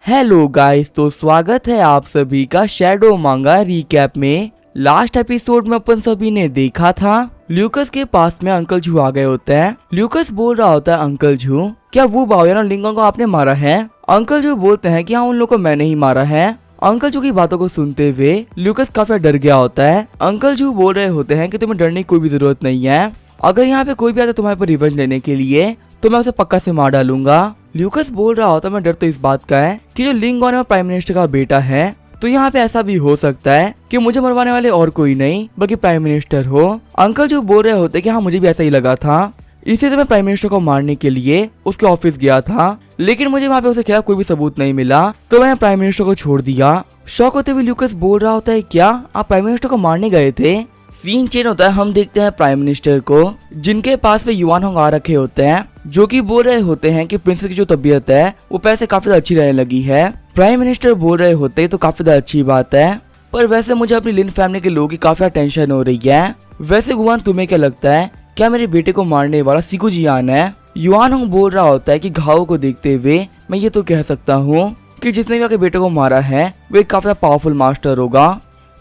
Hello guys, तो स्वागत है आप सभी का शैडो मांगा रिकैप में। लास्ट एपिसोड में अपन सभी ने देखा था ल्यूकस के पास में अंकल जू आ गए होते हैं। ल्यूकस बोल रहा होता है, अंकल जू क्या वो बाओयान और लिंगोंग को आपने मारा है? अंकल जू बोलते हैं कि हाँ, उन लोगों को मैंने ही मारा है। अंकल जू की बातों को सुनते हुए ल्यूकस काफी डर गया होता है। अंकल जू बोल रहे होते हैं कि तुम्हें डरने की कोई भी जरूरत नहीं है। अगर यहाँ पे कोई भी आता तुम्हारे पर रिवेंज लेने के लिए तो मैं उसे पक्का से मार डालूंगा। ल्यूकस बोल रहा होता है, मैं डर तो इस बात का है कि जो लिंगोन है वो प्राइम मिनिस्टर का बेटा है, तो यहाँ पे ऐसा भी हो सकता है कि मुझे मरवाने वाले और कोई नहीं बल्कि प्राइम मिनिस्टर हो। अंकल जो बोल रहे होते कि हाँ, मुझे भी ऐसा ही लगा था, इसी से मैं प्राइम मिनिस्टर को मारने के लिए उसके ऑफिस गया था, लेकिन मुझे वहाँ पे उसके खिलाफ कोई भी सबूत नहीं मिला, तो मैंने प्राइम मिनिस्टर को छोड़ दिया। शॉक होते हुए ल्यूकस बोल रहा होता है, क्या आप प्राइम मिनिस्टर को मारने गए थे? सीन चेंज होता है, हम देखते हैं प्राइम मिनिस्टर को जिनके पास में युआन होंग आ रखे होते हैं, जो कि बोल रहे होते हैं कि प्रिंसेस की जो तबीयत है वो पहले से काफी ज्यादा अच्छी रहने लगी है। प्राइम मिनिस्टर बोल रहे होते हैं तो काफी ज्यादा अच्छी बात है, पर वैसे मुझे अपनी लिन फैमिली के लोगों की काफी टेंशन हो रही है। वैसे गुआन, तुम्हें क्या लगता है, क्या मेरे बेटे को मारने वाला सिकू जियान है? युआन होंग बोल रहा होता है कि घाव को देखते हुए मैं ये तो कह सकता हूँ कि जिसने भी आपके बेटे को मारा है वो एक काफी पावरफुल मास्टर होगा।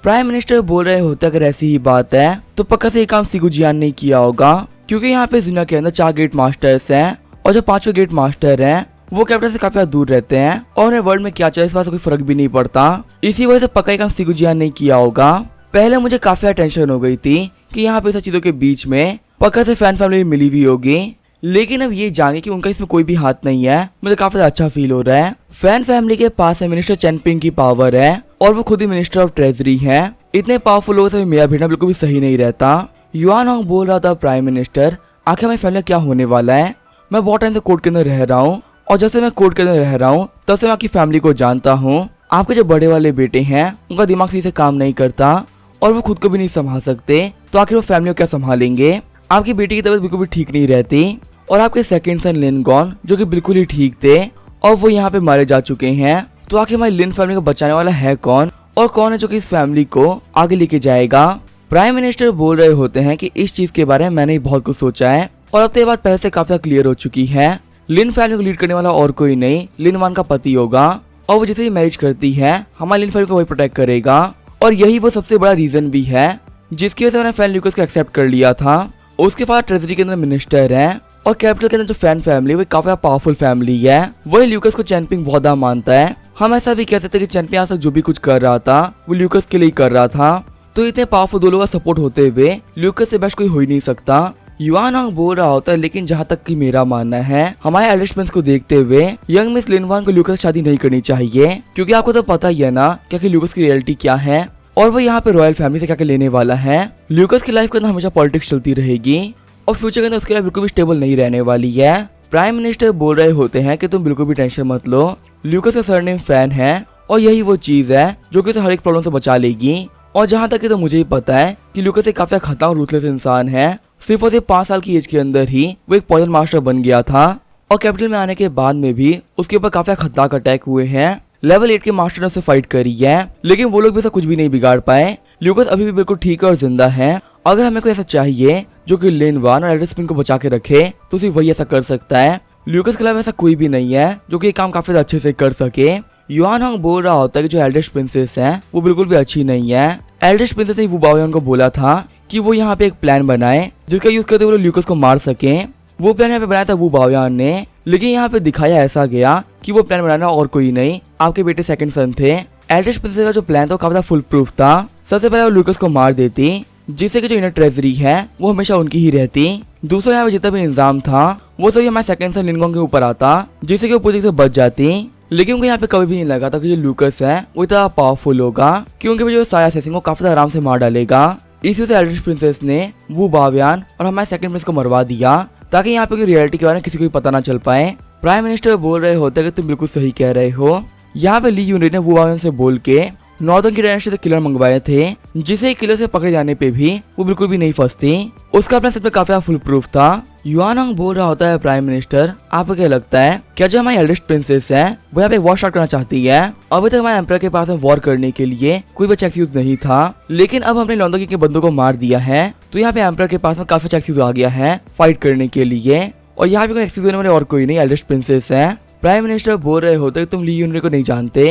प्राइम मिनिस्टर बोल रहे होते हैं, अगर ऐसी ही बात है तो पक्का से ये काम सिकू जियान ने किया होगा, क्योंकि यहाँ पे जिना के अंदर 4 गेट मास्टर्स हैं और जो 5वें गेट मास्टर हैं वो कैपिटल से काफी दूर रहते हैं और उन्हें वर्ल्ड में क्या चले इस बात से कोई फर्क भी नहीं पड़ता। इसी वजह से पक्का ये काम सिकू जियान ने किया होगा। पहले मुझे काफी टेंशन हो गई थी कि यहाँ पे सब चीजों के बीच में पक्का से फैन फैमिली मिली हुई होगी, लेकिन अब ये जाने कि उनका इसमें कोई भी हाथ नहीं है, मुझे काफी अच्छा फील हो रहा है। फैन फैमिली के पास है मिनिस्टर चैनपिंग की पावर है और वो खुद ही मिनिस्टर ऑफ ट्रेजरी है। इतने पावरफुल लोगों से मेरा भिड़ना बिल्कुल भी सही नहीं रहता। युआन होंग बोल रहा था, प्राइम मिनिस्टर आखिर हमारी फैमिली क्या होने वाला है? मैं बहुत टाइम से कोर्ट के अंदर रह रहा हूँ और जैसे मैं कोर्ट के अंदर रह रहा हूँ तब से मैं आपकी फैमिली को जानता हूँ। आपके जो बड़े वाले बेटे हैं उनका दिमाग सही से काम नहीं करता और वो खुद को भी नहीं संभाल सकते, तो आखिर वो फैमिली को क्या संभालेंगे? आपकी बेटी की तबीयत बिल्कुल भी ठीक नहीं रहती और आपके सेकंड सन लिनगॉन जो कि बिल्कुल ही ठीक थे और वो यहाँ पे मारे जा चुके हैं, तो आखिर हमारी लिन फैमिली को बचाने वाला है कौन और कौन है जो कि इस फैमिली को आगे लेके जाएगा? प्राइम मिनिस्टर बोल रहे होते हैं कि इस चीज के बारे में मैंने बहुत कुछ सोचा है और अब तो ये बात पहले से काफी क्लियर हो चुकी है। लिन फैमिली को लीड करने वाला और कोई नहीं, लिन वान का पति होगा और वो जैसे ही मैरिज करती है हमारी लिन फैमिली को वही प्रोटेक्ट करेगा और यही वो सबसे बड़ा रीजन भी है जिसकी वजह से मैंने फैन ल्यूकस को एक्सेप्ट कर लिया था। उसके बाद ट्रेजरी के अंदर मिनिस्टर है और कैपिटल के अंदर जो फैन फैमिली वो काफी पावरफुल फैमिली है, वही ल्यूकस को चैनपिंग बहुत ज्यादा मानता है। हम ऐसा भी कह सकते हैं कि चैनपिंग आज तक जो भी कुछ कर रहा था वो ल्यूकस के लिए कर रहा था, तो इतने पावरफुल दो लोगों का सपोर्ट होते हुए ल्यूकस से बेस्ट कोई हो ही नहीं सकता। युआन होंग बोल रहा होता है, लेकिन जहाँ तक कि मेरा मानना है हमारे एल्डेस्ट प्रिंस को देखते हुए यंग मिस लिनवान को ल्यूकस से शादी नहीं करनी चाहिए, क्योंकि आपको तो पता ही है ना क्या कि ल्यूकस की रियलिटी क्या है और वो यहाँ पे रॉयल फैमिली से क्या लेने वाला है। ल्यूकस की लाइफ के अंदर हमेशा पॉलिटिक्स चलती रहेगी और फ्यूचर के अंदर उसकी लाइफ बिल्कुल भी स्टेबल नहीं रहने वाली है। प्राइम मिनिस्टर बोल रहे होते हैं कि तुम बिल्कुल भी टेंशन मत लो, ल्यूकस का सरनेम फैन है और यही वो चीज है जो कि उसे हर एक प्रॉब्लम से बचा लेगी। और जहाँ तक कि तो मुझे ही पता है कि ल्यूकस एक काफी खतरनाक और रूथलेस इंसान है। सिर्फ और सिर्फ 5 साल की एज के अंदर ही वो एक पॉइजन मास्टर बन गया था और कैपिटल में आने के बाद में भी उसके ऊपर काफी खतरनाक अटैक हुए हैं। लेवल 8 के मास्टर ने उसे फाइट करी है, लेकिन वो लोग भी ऐसा कुछ भी नहीं बिगाड़ पाए। ल्यूकस अभी भी बिल्कुल ठीक है और जिंदा है। अगर हमें कोई ऐसा चाहिए जो कि लिन वान और एल्डेस्ट प्रिंस को बचा के रखे तो सिर्फ वही ऐसा कर सकता है। ल्यूकस के अलावा ऐसा कोई भी नहीं है जो कि ये काम काफी अच्छे से कर सके। युआन होंग बोल रहा होता है कि जो एल्डेस्ट प्रिंसेस है वो बिल्कुल भी अच्छी नहीं है। एल्डेस्ट प्रिंसेस ने वू बाओयान को बोला था कि वो यहाँ पे एक प्लान बनाए जिसका यूज करते हुए ल्यूकस को मार सके। वो प्लान यहाँ पे बनाया था वू बाओयान ने, लेकिन यहाँ पे दिखाया ऐसा गया कि वो प्लान बनाना और कोई नहीं, आपके बेटे सेकंड सन थे। एल्डेस्ट प्रिंसेस का जो प्लान था वो काफी फुल प्रूफ था। सबसे पहले वो ल्यूकस को मार देती, जिससे कि जो इनर ट्रेजरी है वो हमेशा उनकी ही रहती। दूसरा यहाँ पे जितना भी इंजाम था वो सभी हमारे सेकंड सन लिनगॉन्ग के ऊपर आता, जिससे कि वो पूरी से बच जाती। लेकिन उनको यहाँ पे कभी भी नहीं लगा था कि जो ल्यूकस है वो इतना पावरफुल होगा कि उनके जो साया असैसिन को काफी आराम से मार डालेगा। इसी वजह से एल्डेस्ट प्रिंसेस ने वू बाओयान और हमारे सेकंड प्रिंस को मरवा दिया ताकि यहाँ पे रियलिटी के बारे में किसी को भी पता ना चल पाए। प्राइम मिनिस्टर बोल रहे होते कि तुम बिल्कुल सही कह रहे हो। यहाँ पे ली यूनिट ने वू बाओयान से बोल के नॉर्दर्न की डायनेस्टी से किलर मंगवाए थे, जिसे किलर से पकड़े जाने पे भी वो बिल्कुल भी नहीं फंसती। उसका अपना सच में काफी फुल प्रूफ था। युआन होंग बोल रहा होता है, प्राइम मिनिस्टर आपको क्या लगता है, क्या जो हमारी एल्डेस्ट प्रिंसेस है वो यहाँ पे वॉर स्टार्ट करना चाहती है? अभी तक हमारे एम्परर के पास वॉर करने के लिए कोई भी एक्सक्यूज नहीं था, लेकिन अब हमने लॉन्डो के बंदों को मार दिया है तो यहाँ पे एम्परर के पास में काफी एक्सक्यूज आ गया है फाइट करने के लिए और यहाँ पे कोई एक्सक्यूज होने वाले और कोई नहीं, एल्डेस्ट प्रिंसेस है। प्राइम मिनिस्टर बोल रहे होते कि तुम ली यूनरे को नहीं जानते,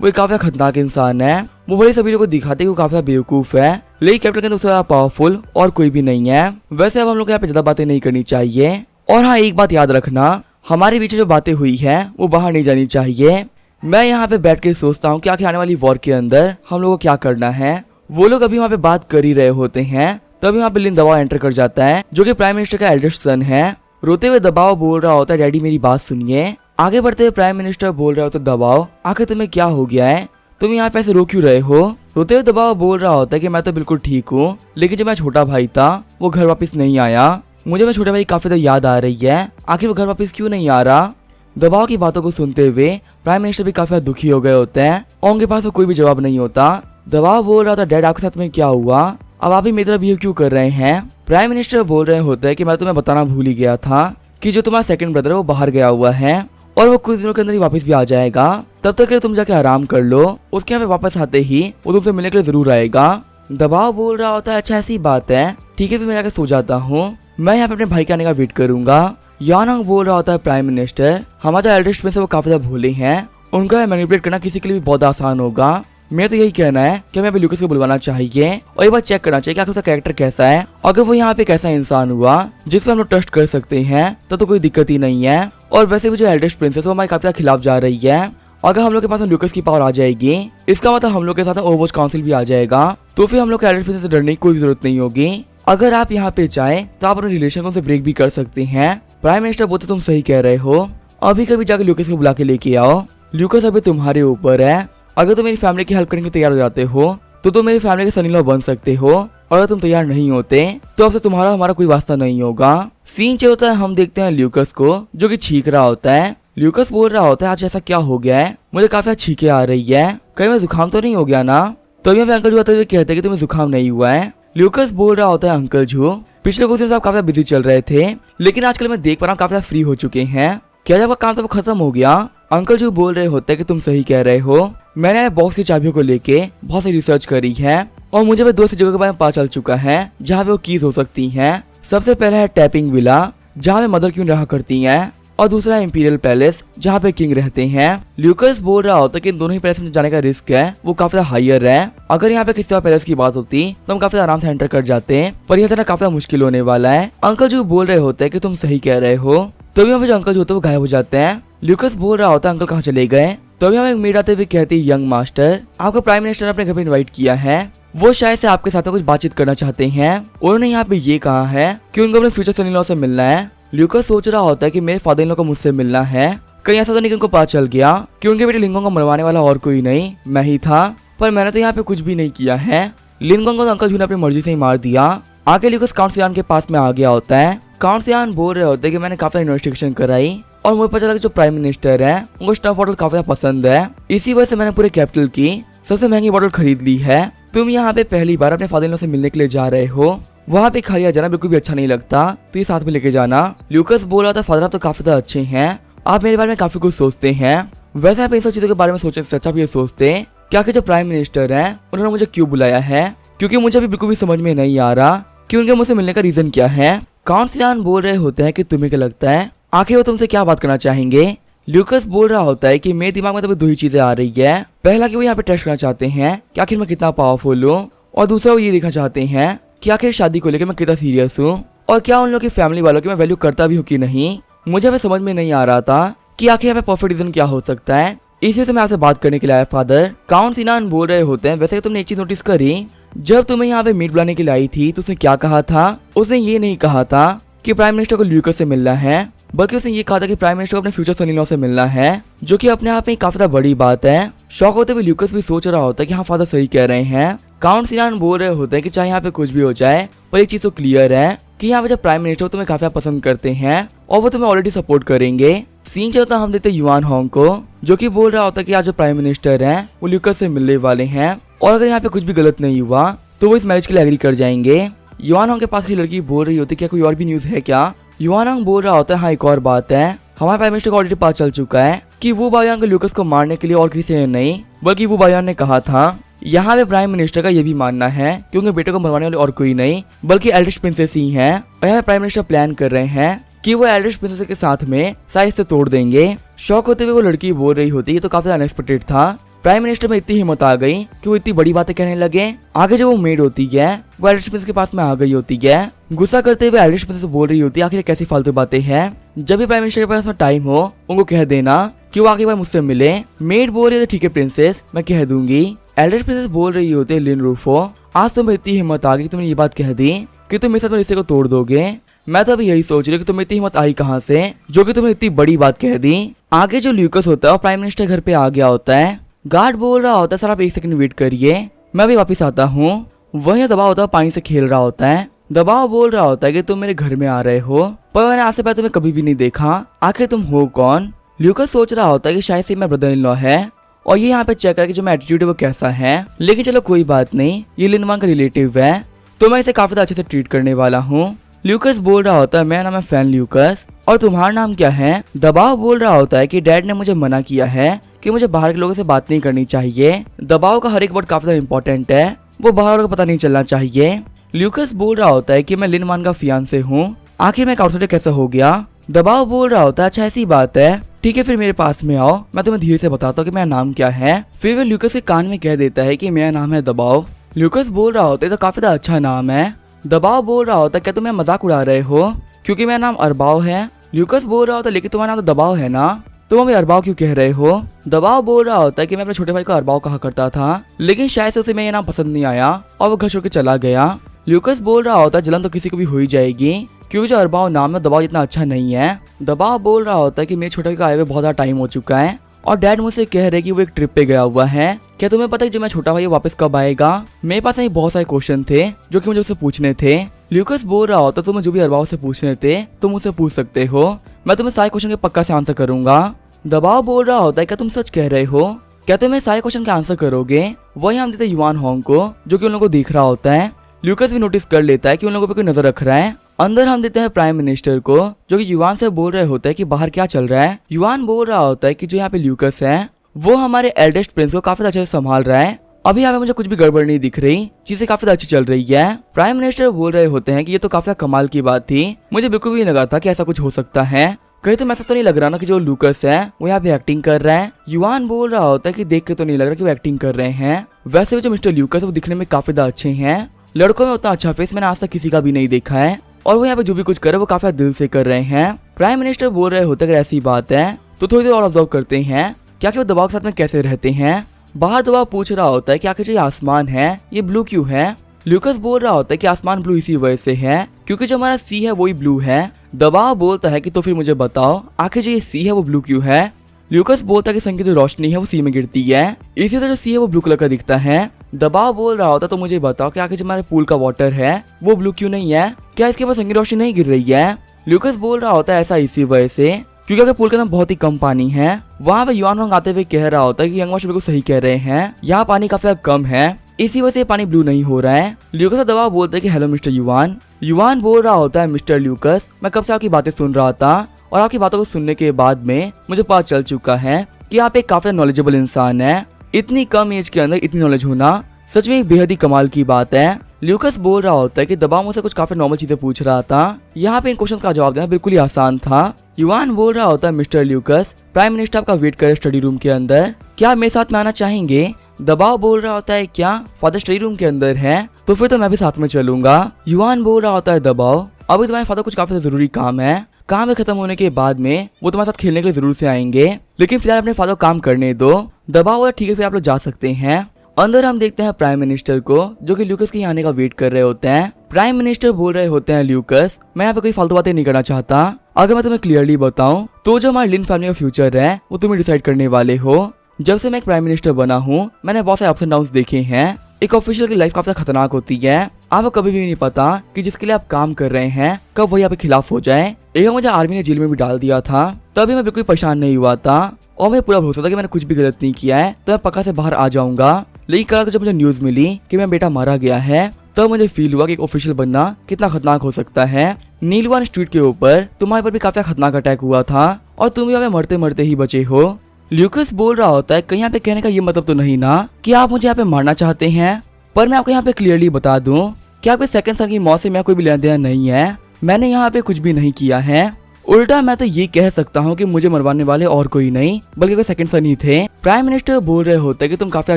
वो एक काफी खतरनाक इंसान है। वो बड़े सभी लोगों को दिखाते कि वो काफी बेवकूफ है, लेकिन कैप्टन के सबसे ज्यादा पावरफुल और कोई भी नहीं है। वैसे अब हम लोग यहाँ पे ज्यादा बातें नहीं करनी चाहिए। और हाँ, एक बात याद रखना, हमारे बीच जो बातें हुई है वो बाहर नहीं जानी चाहिए। मैं यहाँ पे बैठ के सोचता हूँ कि आखिर आने वाली वॉर के अंदर हम लोगों को क्या करना है। वो लोग अभी वहाँ पे बात कर ही रहे होते हैं, तभी वहाँ पे लिन दबाव एंटर कर जाता है, जो कि प्राइम मिनिस्टर का एल्डेस्ट सन है। रोते हुए दबाव बोल रहा होता है, डैडी मेरी बात सुनिए। आगे बढ़ते हुए प्राइम मिनिस्टर बोल रहा होता है, दबाव आखिर तुम्हें क्या हो गया है, तुम यहाँ पे ऐसे रो क्यों रहे हो। रोते हुए दबाव बोल रहा होता है कि मैं तो बिल्कुल ठीक हूँ, लेकिन जो मेरा छोटा भाई था वो घर वापस नहीं आया। मुझे मेरे छोटे भाई काफी ज्यादा याद आ रही है, आखिर वो घर वापस क्यों नहीं आ रहा। दबाव की बातों को सुनते हुए प्राइम मिनिस्टर भी काफी दुखी हो गए होते हैं और उनके पास कोई भी जवाब नहीं होता। दबाव बोल रहा था, डैड आपके साथ में क्या हुआ, अब आप भी मेरी तरह बिहेव क्यों कर रहे हैं। प्राइम मिनिस्टर बोल रहे होते हैं कि मैं तुम्हें बताना भूल ही गया था कि जो तुम्हारा सेकंड ब्रदर है वो बाहर गया हुआ है और वो कुछ दिनों के अंदर ही वापस भी आ जाएगा। तब तक के लिए तुम जाके आराम कर लो, उसके यहाँ पे वापस आते ही वो तुमसे मिलने के लिए जरूर आएगा। दबाव बोल रहा होता है, अच्छा ऐसी बात है, ठीक है फिर मैं जाकर सो जाता हूँ, मैं यहाँ पे अपने भाई के आने का वेट करूंगा। यानंग बोल रहा होता है, प्राइम मिनिस्टर हमारे एल्डेस्ट प्रिंस वो काफी ज्यादा भोले हैं, उनका मैनिपुलेट करना किसी के लिए भी बहुत आसान होगा। मैं तो यही कहना है कि हमें ल्यूकस को बुलवाना चाहिए और एक बार चेक करना चाहिए कि आखिर उसका कैरेक्टर कैसा है। अगर वो यहाँ पे कैसा इंसान हुआ जिसपे हम लोग ट्रस्ट कर सकते हैं तो कोई दिक्कत ही नहीं है। और वैसे भी जो एल्डेस्ट प्रिंस है वो हमारे काफी खिलाफ जा रही है। अगर हम लोग के पास ल्यूकस की पावर आ जाएगी, इसका मतलब हम लोग के साथ ओवरवॉच काउंसिल भी आ जाएगा, तो फिर हम लोग को एल्डेस्ट प्रिंस से डरने की कोई जरूरत नहीं होगी। अगर आप यहाँ पे चाहें तो आप अपने रिलेशन को ब्रेक भी कर सकते हैं। प्राइम मिनिस्टर बोलते तुम सही कह रहे हो, अभी कभी जाकर ल्यूकस को बुला के लेके आओ, ल्यूकस अभी तुम्हारे ऊपर है। अगर तुम मेरी फैमिली की हेल्प करने के तैयार हो जाते हो तो तुम मेरी फैमिली के सन इन लॉ बन सकते हो, और अगर तुम तैयार नहीं होते तो अब से तुम्हारा हमारा कोई वास्ता नहीं होगा। सीन चल होता है, हम देखते हैं ल्यूकस को जो कि छींक रहा होता है। ल्यूकस बोल रहा होता है, आज ऐसा क्या हो गया है, मुझे काफी छींके आ रही है, कहीं मैं जुकाम तो नहीं हो गया ना। तभी यहाँ पे अंकल जू आते हुए कहते हैं कि तुम्हें जुकाम नहीं हुआ है। ल्यूकस बोल रहा होता है, अंकल जू पिछले कुछ दिन से आप काफी बिजी चल रहे थे, लेकिन आजकल मैं देख पा रहा हूँ काफी फ्री हो चुके हैं, क्या जब काम तो वो खत्म हो गया। अंकल जू बोल रहे होते हैं कि तुम सही कह रहे हो, मैंने बॉक्स की चाबियों को लेके बहुत सी रिसर्च करी है और मुझे भी दो सी जगह के बारे में पता चल चुका है जहाँ पे वो कीज हो सकती हैं। सबसे पहला है टैपिंग विला जहाँ पे मदर क्वीन रहा करती हैं, और दूसरा है इंपीरियल पैलेस जहाँ पे किंग रहते हैं। ल्यूकस बोल रहा होता है कि इन दोनों ही पैलेस में जाने का रिस्क है वो काफी हाइयर है। अगर यहाँ पे किसी और पैलेस की बात होती तो हम काफी आराम से एंटर कर जाते हैं, पर यह जाना काफी मुश्किल होने वाला है। अंकल जो बोल रहे होते हैं कि तुम सही कह रहे हो, तभी यहाँ पे जो अंकल जो होते हैं वो गायब हो जाते हैं। ल्यूकस बोल रहा होता है, अंकल कहाँ चले गए। तभी हमें मेड आते हुए कहती है, यंग मास्टर आपको प्राइम मिनिस्टर ने अपने घर पे इनवाइट किया है, वो शायद से आपके साथ कुछ बातचीत करना चाहते हैं। उन्होंने यहाँ पे ये कहा है कि उनको अपने फ्यूचर सन इन लॉ से मिलना है। ल्यूकस सोच रहा होता है कि मेरे फादर इन लॉ को मुझसे मिलना है, कहीं ऐसा तो नहीं कि उनको पता चल गया कि उनके बेटे लिंगोंग को मरवाने वाला और कोई नहीं मैं ही था, पर मैंने तो यहाँ पे कुछ भी नहीं किया है। लिंगोंग को तो अंकल जू ने अपनी मर्जी से ही मार दिया। आगे ल्यूकस काउंट सियान के पास में आ गया होता है। काउंट सियान बोल रहे होते हैं कि मैंने काफी इन्वेस्टिगेशन कराई और मुझे पता चला कि जो प्राइम मिनिस्टर है उनको स्टफ बॉटल काफी पसंद है, इसी वजह से मैंने पूरे कैपिटल की सबसे महंगी बॉटल खरीद ली है। तुम यहाँ पे पहली बार अपने फादर इन लॉ से मिलने के लिए जा रहे हो, वहाँ पे खाली आ जाना बिल्कुल भी अच्छा नहीं लगता, तो ये साथ में लेके जाना। ल्यूकस बोल रहा था, फादर आप तो काफी ज्यादा अच्छे हैं, आप मेरे बारे में काफी कुछ सोचते हैं। वैसे आप इन सब चीजों के बारे में सोचने से अच्छा भी ये सोचते क्या कि जो प्राइम मिनिस्टर है उन्होंने मुझे क्यों बुलाया है, क्योंकि मुझे अभी बिल्कुल भी समझ में नहीं आ रहा कि उनके मुझसे मिलने का रीजन क्या है। काउंट सियान बोल रहे होते हैं कि तुम्हें क्या लगता है आखिर वो तुमसे क्या बात करना चाहेंगे। ल्यूकस बोल रहा होता है कि मेरे दिमाग में तो दो ही चीजें आ रही है, पहला कि वो यहाँ पे टेस्ट करना चाहते हैं कि आखिर मैं कितना पावरफुल हूँ, और दूसरा वो ये देखना चाहते हैं कि आखिर शादी को लेकर मैं कितना सीरियस हूँ और क्या उन लोगों की फैमिली वालों की मैं वैल्यू करता भी हूँ कि नहीं। मुझे अभी समझ में नहीं आ रहा था कि आखिर यहाँ पे परफेक्ट रीजन क्या हो सकता है, इसी से मैं आपसे बात करने के लिए आया फादर। काउंट सियान बोल रहे होते हैं, वैसे तुमने एक चीज नोटिस करी, जब तुम्हें यहाँ पे मीट बुलाने के लिए आई थी तो उसने क्या कहा था, उसने ये नहीं कहा था कि प्राइम मिनिस्टर को ल्यूकस से मिलना है, बल्कि उसने ये कहा था कि प्राइम मिनिस्टर को अपने फ्यूचर सन इन लॉ से मिलना है, जो कि अपने आप में काफी बड़ी बात है। शॉक होते हुए ल्यूकस भी सोच रहा होता है कि हाँ फादर सही कह रहे हैं। काउंट सियान बोल रहे होते हैं कि चाहे यहाँ पे कुछ भी हो जाए, पर एक चीज तो क्लियर है कि यहाँ पे जब प्राइम मिनिस्टर तुम्हें काफी पसंद करते हैं और वो तुम्हें ऑलरेडी सपोर्ट करेंगे। सीन चलता हम देखते युआन होंग को, जो कि बोल रहा होता है कि आज जो प्राइम मिनिस्टर है वो ल्यूकस से मिलने वाले हैं, और अगर यहाँ पे कुछ भी गलत नहीं हुआ तो वो इस मैरिज के लिए एग्री कर जाएंगे। युआन होंग के पास की लड़की बोल रही होती है, क्या कोई और भी न्यूज है क्या। युआन होंग बोल रहा होता है, हाँ एक और बात है, हमारे प्राइम मिनिस्टर को ऑलरेडी पता चल चुका है कि वो बायान को ल्यूकस को मारने के लिए और किसी ने नहीं बल्कि वो बायान ने कहा था। यहाँ पे प्राइम मिनिस्टर का ये भी मानना है कि उनके बेटे को मरवाने वाले और कोई नहीं बल्कि एल्डेस्ट प्रिंसेस ही हैं, और यहाँ प्राइम मिनिस्टर प्लान कर रहे हैं कि वो एल्डर प्रिंसेस के साथ में साइड से तोड़ देंगे। शॉक होते हुए वो लड़की बोल रही होती है तो काफी अनएक्सपेक्टेड था। प्राइम मिनिस्टर में इतनी हिम्मत आ गई कि वो इतनी बड़ी बातें कहने लगे। आगे जो वो मेड होती है वो एल्डर प्रिंसेस के पास में आ गई होती है। गुस्सा करते हुए एल्डर प्रिंसेस बोल रही होती है आखिर कैसी फालतू बातें हैं। जब भी प्राइम मिनिस्टर के पास टाइम हो उनको कह देना कि वो आगे बार मुझसे मिले। मेड बोल रही है ठीक है प्रिंसेस, मैं कह दूंगी। एल्डर प्रिंसेस बोल रही होती है लिन रूफो, आज तुम्हें इतनी हिम्मत आ गई, तुमने ये बात कह दी कि तुम मेरे साथ रिश्ते को तोड़ दोगे। मैं तो अभी यही सोच रही हूँ कि तुम्हें इतनी हिम्मत आई कहाँ से जो कि तुमने इतनी बड़ी बात कह दी। आगे जो ल्यूकस होता है वो प्राइम मिनिस्टर घर पे आ गया होता है। गार्ड बोल रहा होता है सर आप 1 सेकंड वेट करिए, मैं भी वापस आता हूँ। वहीं दबाव होता है पानी से खेल रहा होता है। दबाव बोल रहा होता है कि तुम मेरे घर में आ रहे हो पर मैंने आज से पहले तुम्हें कभी भी नहीं देखा, आखिर तुम हो कौन। ल्यूकस सोच रहा होता है कि शायद से मेरा ब्रदर इन लॉ है और ये यहाँ पे चेक करके जो मेरा एटीट्यूड है वो कैसा है। लेकिन चलो कोई बात नहीं, ये लिन वांग का रिलेटिव है तो मैं इसे काफी अच्छे से ट्रीट करने वाला हूँ। ल्यूकस बोल रहा होता है मेरा नाम है फैन ल्यूकस और तुम्हारा नाम क्या है। दबाव बोल रहा होता है कि डैड ने मुझे मना किया है कि मुझे बाहर के लोगों से बात नहीं करनी चाहिए। दबाव का हर एक वर्ड काफी इम्पोर्टेंट है, वो बाहर वालों को पता नहीं चलना चाहिए। ल्यूकस बोल रहा होता है कि मैं लिन वान का फियांसे हूँ, आखिर मैं आउटसाइडर कैसे हो गया। दबाव बोल रहा होता है अच्छा ऐसी बात है, ठीक है फिर मेरे पास में आओ, मैं तुम्हें धीरे से बताता हूँ कि मेरा नाम क्या है। फिर वो ल्यूकस के कान में कह देता है कि मेरा नाम है दबाव। ल्यूकस बोल रहा होता है तो काफी अच्छा नाम है। दबाव बोल रहा होता है क्या तुम मेरा मजाक उड़ा रहे हो क्योंकि मेरा नाम अरबाव है। ल्यूकस बोल रहा होता है लेकिन तुम्हारा नाम तो दबाव है ना, तुम हमें अरबाव क्यों कह रहे हो। दबाव बोल रहा होता है कि मैं अपने छोटे भाई को अरबाव कहा करता था लेकिन शायद से उसे मेरा नाम पसंद नहीं आया और वो घर छोड़ के चला गया। ल्यूकस बोल रहा होता है जलन तो किसी को भी हो ही जाएगी क्योंकि जो अरबाव नाम है दबाव इतना अच्छा नहीं है। दबाव बोल रहा होता है कि मेरे छोटे भाई को आए हुए बहुत ज्यादा टाइम हो चुका है और डैड मुझसे कह रहे कि वो एक ट्रिप पे गया हुआ है। क्या तुम्हें पता है जो मैं छोटा भाई वापस कब आएगा। मेरे पास नहीं बहुत सारे क्वेश्चन थे जो कि मुझे उससे पूछने थे। ल्यूकस बोल रहा होता तुम्हें जो भी अरबाव से पूछने थे तुम मुझसे पूछ सकते हो, मैं तुम्हें सारे क्वेश्चन के पक्का से आंसर करूंगा। दबाव बोल रहा होता है क्या तुम सच कह रहे हो, क्या तुम सारे क्वेश्चन के आंसर करोगे। वही हम देते युवान होंग को जो कि उन लोगों को देख रहा होता है। ल्यूकस भी नोटिस कर लेता है कि उन लोगों पे कोई नजर रख रहा है। अंदर हम देते हैं प्राइम मिनिस्टर को जो कि युवान से बोल रहे होते हैं कि बाहर क्या चल रहा है। युवान बोल रहा होता है कि जो यहाँ पे ल्यूकस है वो हमारे एल्डेस्ट प्रिंस को काफी अच्छे से संभाल रहा है, अभी यहाँ पे मुझे कुछ भी गड़बड़ नहीं दिख रही, चीजें काफी अच्छी चल रही है। प्राइम मिनिस्टर बोल रहे होते हैं कि ये तो काफी कमाल की बात थी, मुझे बिल्कुल भी नहीं लगा था कि ऐसा कुछ हो सकता है। कहीं तो ऐसा तो नहीं लग रहा ना कि जो लूकस है वो यहाँ पे एक्टिंग कर रहा है। युवान बोल रहा होता है कि देख के तो नहीं लग रहा कि वो एक्टिंग कर रहे हैं। वैसे भी जो मिस्टर ल्यूकस है वो दिखने में काफी अच्छे हैं, लड़कों में उतना अच्छा फेस मैंने आज तक किसी का भी नहीं देखा है और वो यहाँ पे जो भी कुछ कर रहे हैं वो काफी दिल से कर रहे हैं। प्राइम मिनिस्टर बोल रहे होते हैं अगर ऐसी बात है तो थोड़ी देर और ऑब्जर्व करते हैं क्या कि वो दबाव के साथ में कैसे रहते हैं। बाहर दबाव पूछ रहा होता है कि आखिर जो ये आसमान है ये ब्लू क्यों है। ल्यूकस बोल रहा होता है कि आसमान ब्लू इसी वजह से है क्योंकि जो हमारा सी है वही ब्लू है। दबाव बोलता है कि तो फिर मुझे बताओ आखिर जो ये सी है वो ब्लू क्यों है। ल्यूकस बोलता है कि सन की जो रोशनी है वो सी में गिरती है, इसी तरह जो सी है वो ब्लू कलर का दिखता है। दबाव बोल रहा होता तो मुझे बताओ कि आखिर जो हमारे पूल का वाटर है वो ब्लू क्यों नहीं है, क्या इसके पास सन की रोशनी नहीं गिर रही है। ल्यूकस बोल रहा होता है ऐसा इसी वजह से क्योंकि अगर पूल के अंदर बहुत ही कम पानी है। वहाँ पे युवान होंग आते हुए कह रहा होता है कि यंग मास्टर बिल्कुल सही कह रहे हैं, यहाँ पानी काफी कम है इसी वजह से पानी ब्लू नहीं हो रहा है। ल्यूकस का दबाव बोलता है कि हेलो मिस्टर युवान। युवान बोल रहा होता है मिस्टर ल्यूकस मैं कब से आपकी बातें सुन रहा था और आपकी बातों को सुनने के बाद में मुझे पता चल चुका है कि आप एक काफी नॉलेजेबल इंसान है। इतनी कम एज के अंदर इतनी नॉलेज होना सच में एक बेहद ही कमाल की बात है। ल्यूकस बोल रहा होता है कि दबाव मुझसे कुछ काफी नॉर्मल चीजें पूछ रहा था, यहाँ पे इन क्वेश्चन का जवाब देना बिल्कुल ही आसान था। युवान बोल रहा होता है मिस्टर ल्यूकस प्राइम मिनिस्टर आपका वेट करे स्टडी रूम के अंदर, क्या आप मेरे साथ में आना चाहेंगे। दबाव बोल रहा होता है क्या फादर स्टडी रूम के अंदर है तो फिर तो मैं भी साथ में चलूंगा। युवान बोल रहा होता है दबाव अभी तुम्हारे फादर कुछ काफी जरूरी काम है, काम में खत्म होने के बाद में वो तुम्हारे साथ खेलने के लिए जरूर से आएंगे, लेकिन फिलहाल अपने फादर काम करने दो। दबाव बोला ठीक है फिर आप लोग जा सकते हैं। अंदर हम देखते हैं प्राइम मिनिस्टर को जो कि ल्यूकस के यहाँ आने का वेट कर रहे होते हैं। प्राइम मिनिस्टर बोल रहे होते हैं ल्यूकस मैं यहाँ पे कोई फालतू बातें नहीं करना चाहता, अगर मैं तुम्हें क्लियरली बताऊं तो जो हमारे लिन फैमिली का फ्यूचर है वो तुम्हें डिसाइड करने वाले हो। जब से मैं एक प्राइम मिनिस्टर बना हूँ मैंने बहुत सारे अप्स एंड डाउन्स देखे हैं, एक ऑफिशियल की लाइफ काफी खतरनाक होती है, आपको कभी भी नहीं पता कि जिसके लिए आप काम कर रहे हैं कब वही आपके खिलाफ हो जाए। एक मुझे आर्मी ने जेल में भी डाल दिया था तभी मैं बिल्कुल परेशान नहीं हुआ था और मुझे पूरा भरोसा था कि मैंने कुछ भी गलत नहीं किया है तो मैं पक्का से बाहर आ जाऊंगा। लेकिन कल जब मुझे न्यूज मिली कि मेरा बेटा मारा गया है तब मुझे फील हुआ कि एक ऑफिशियल बनना कितना खतरनाक हो सकता है। नीलवान स्ट्रीट के ऊपर तुम्हारे पर भी काफी खतरनाक अटैक हुआ था और तुम भी हमें मरते मरते ही बचे हो। ल्यूकस बोल रहा होता है कहीं यहाँ पे कहने का ये मतलब तो नहीं ना कि आप मुझे यहाँ पे मारना चाहते हैं, पर मैं आपको यहाँ पे क्लियरली बता दूं कि आपके सेकंड सन की मौत से मेरा कोई भी लेना देना नहीं है, मैंने यहाँ पे कुछ भी नहीं किया है। उल्टा मैं तो ये कह सकता हूँ कि मुझे मरवाने वाले और कोई नहीं बल्कि कोई सेकंड सन ही थे। प्राइम मिनिस्टर बोल रहे होते कि तुम काफी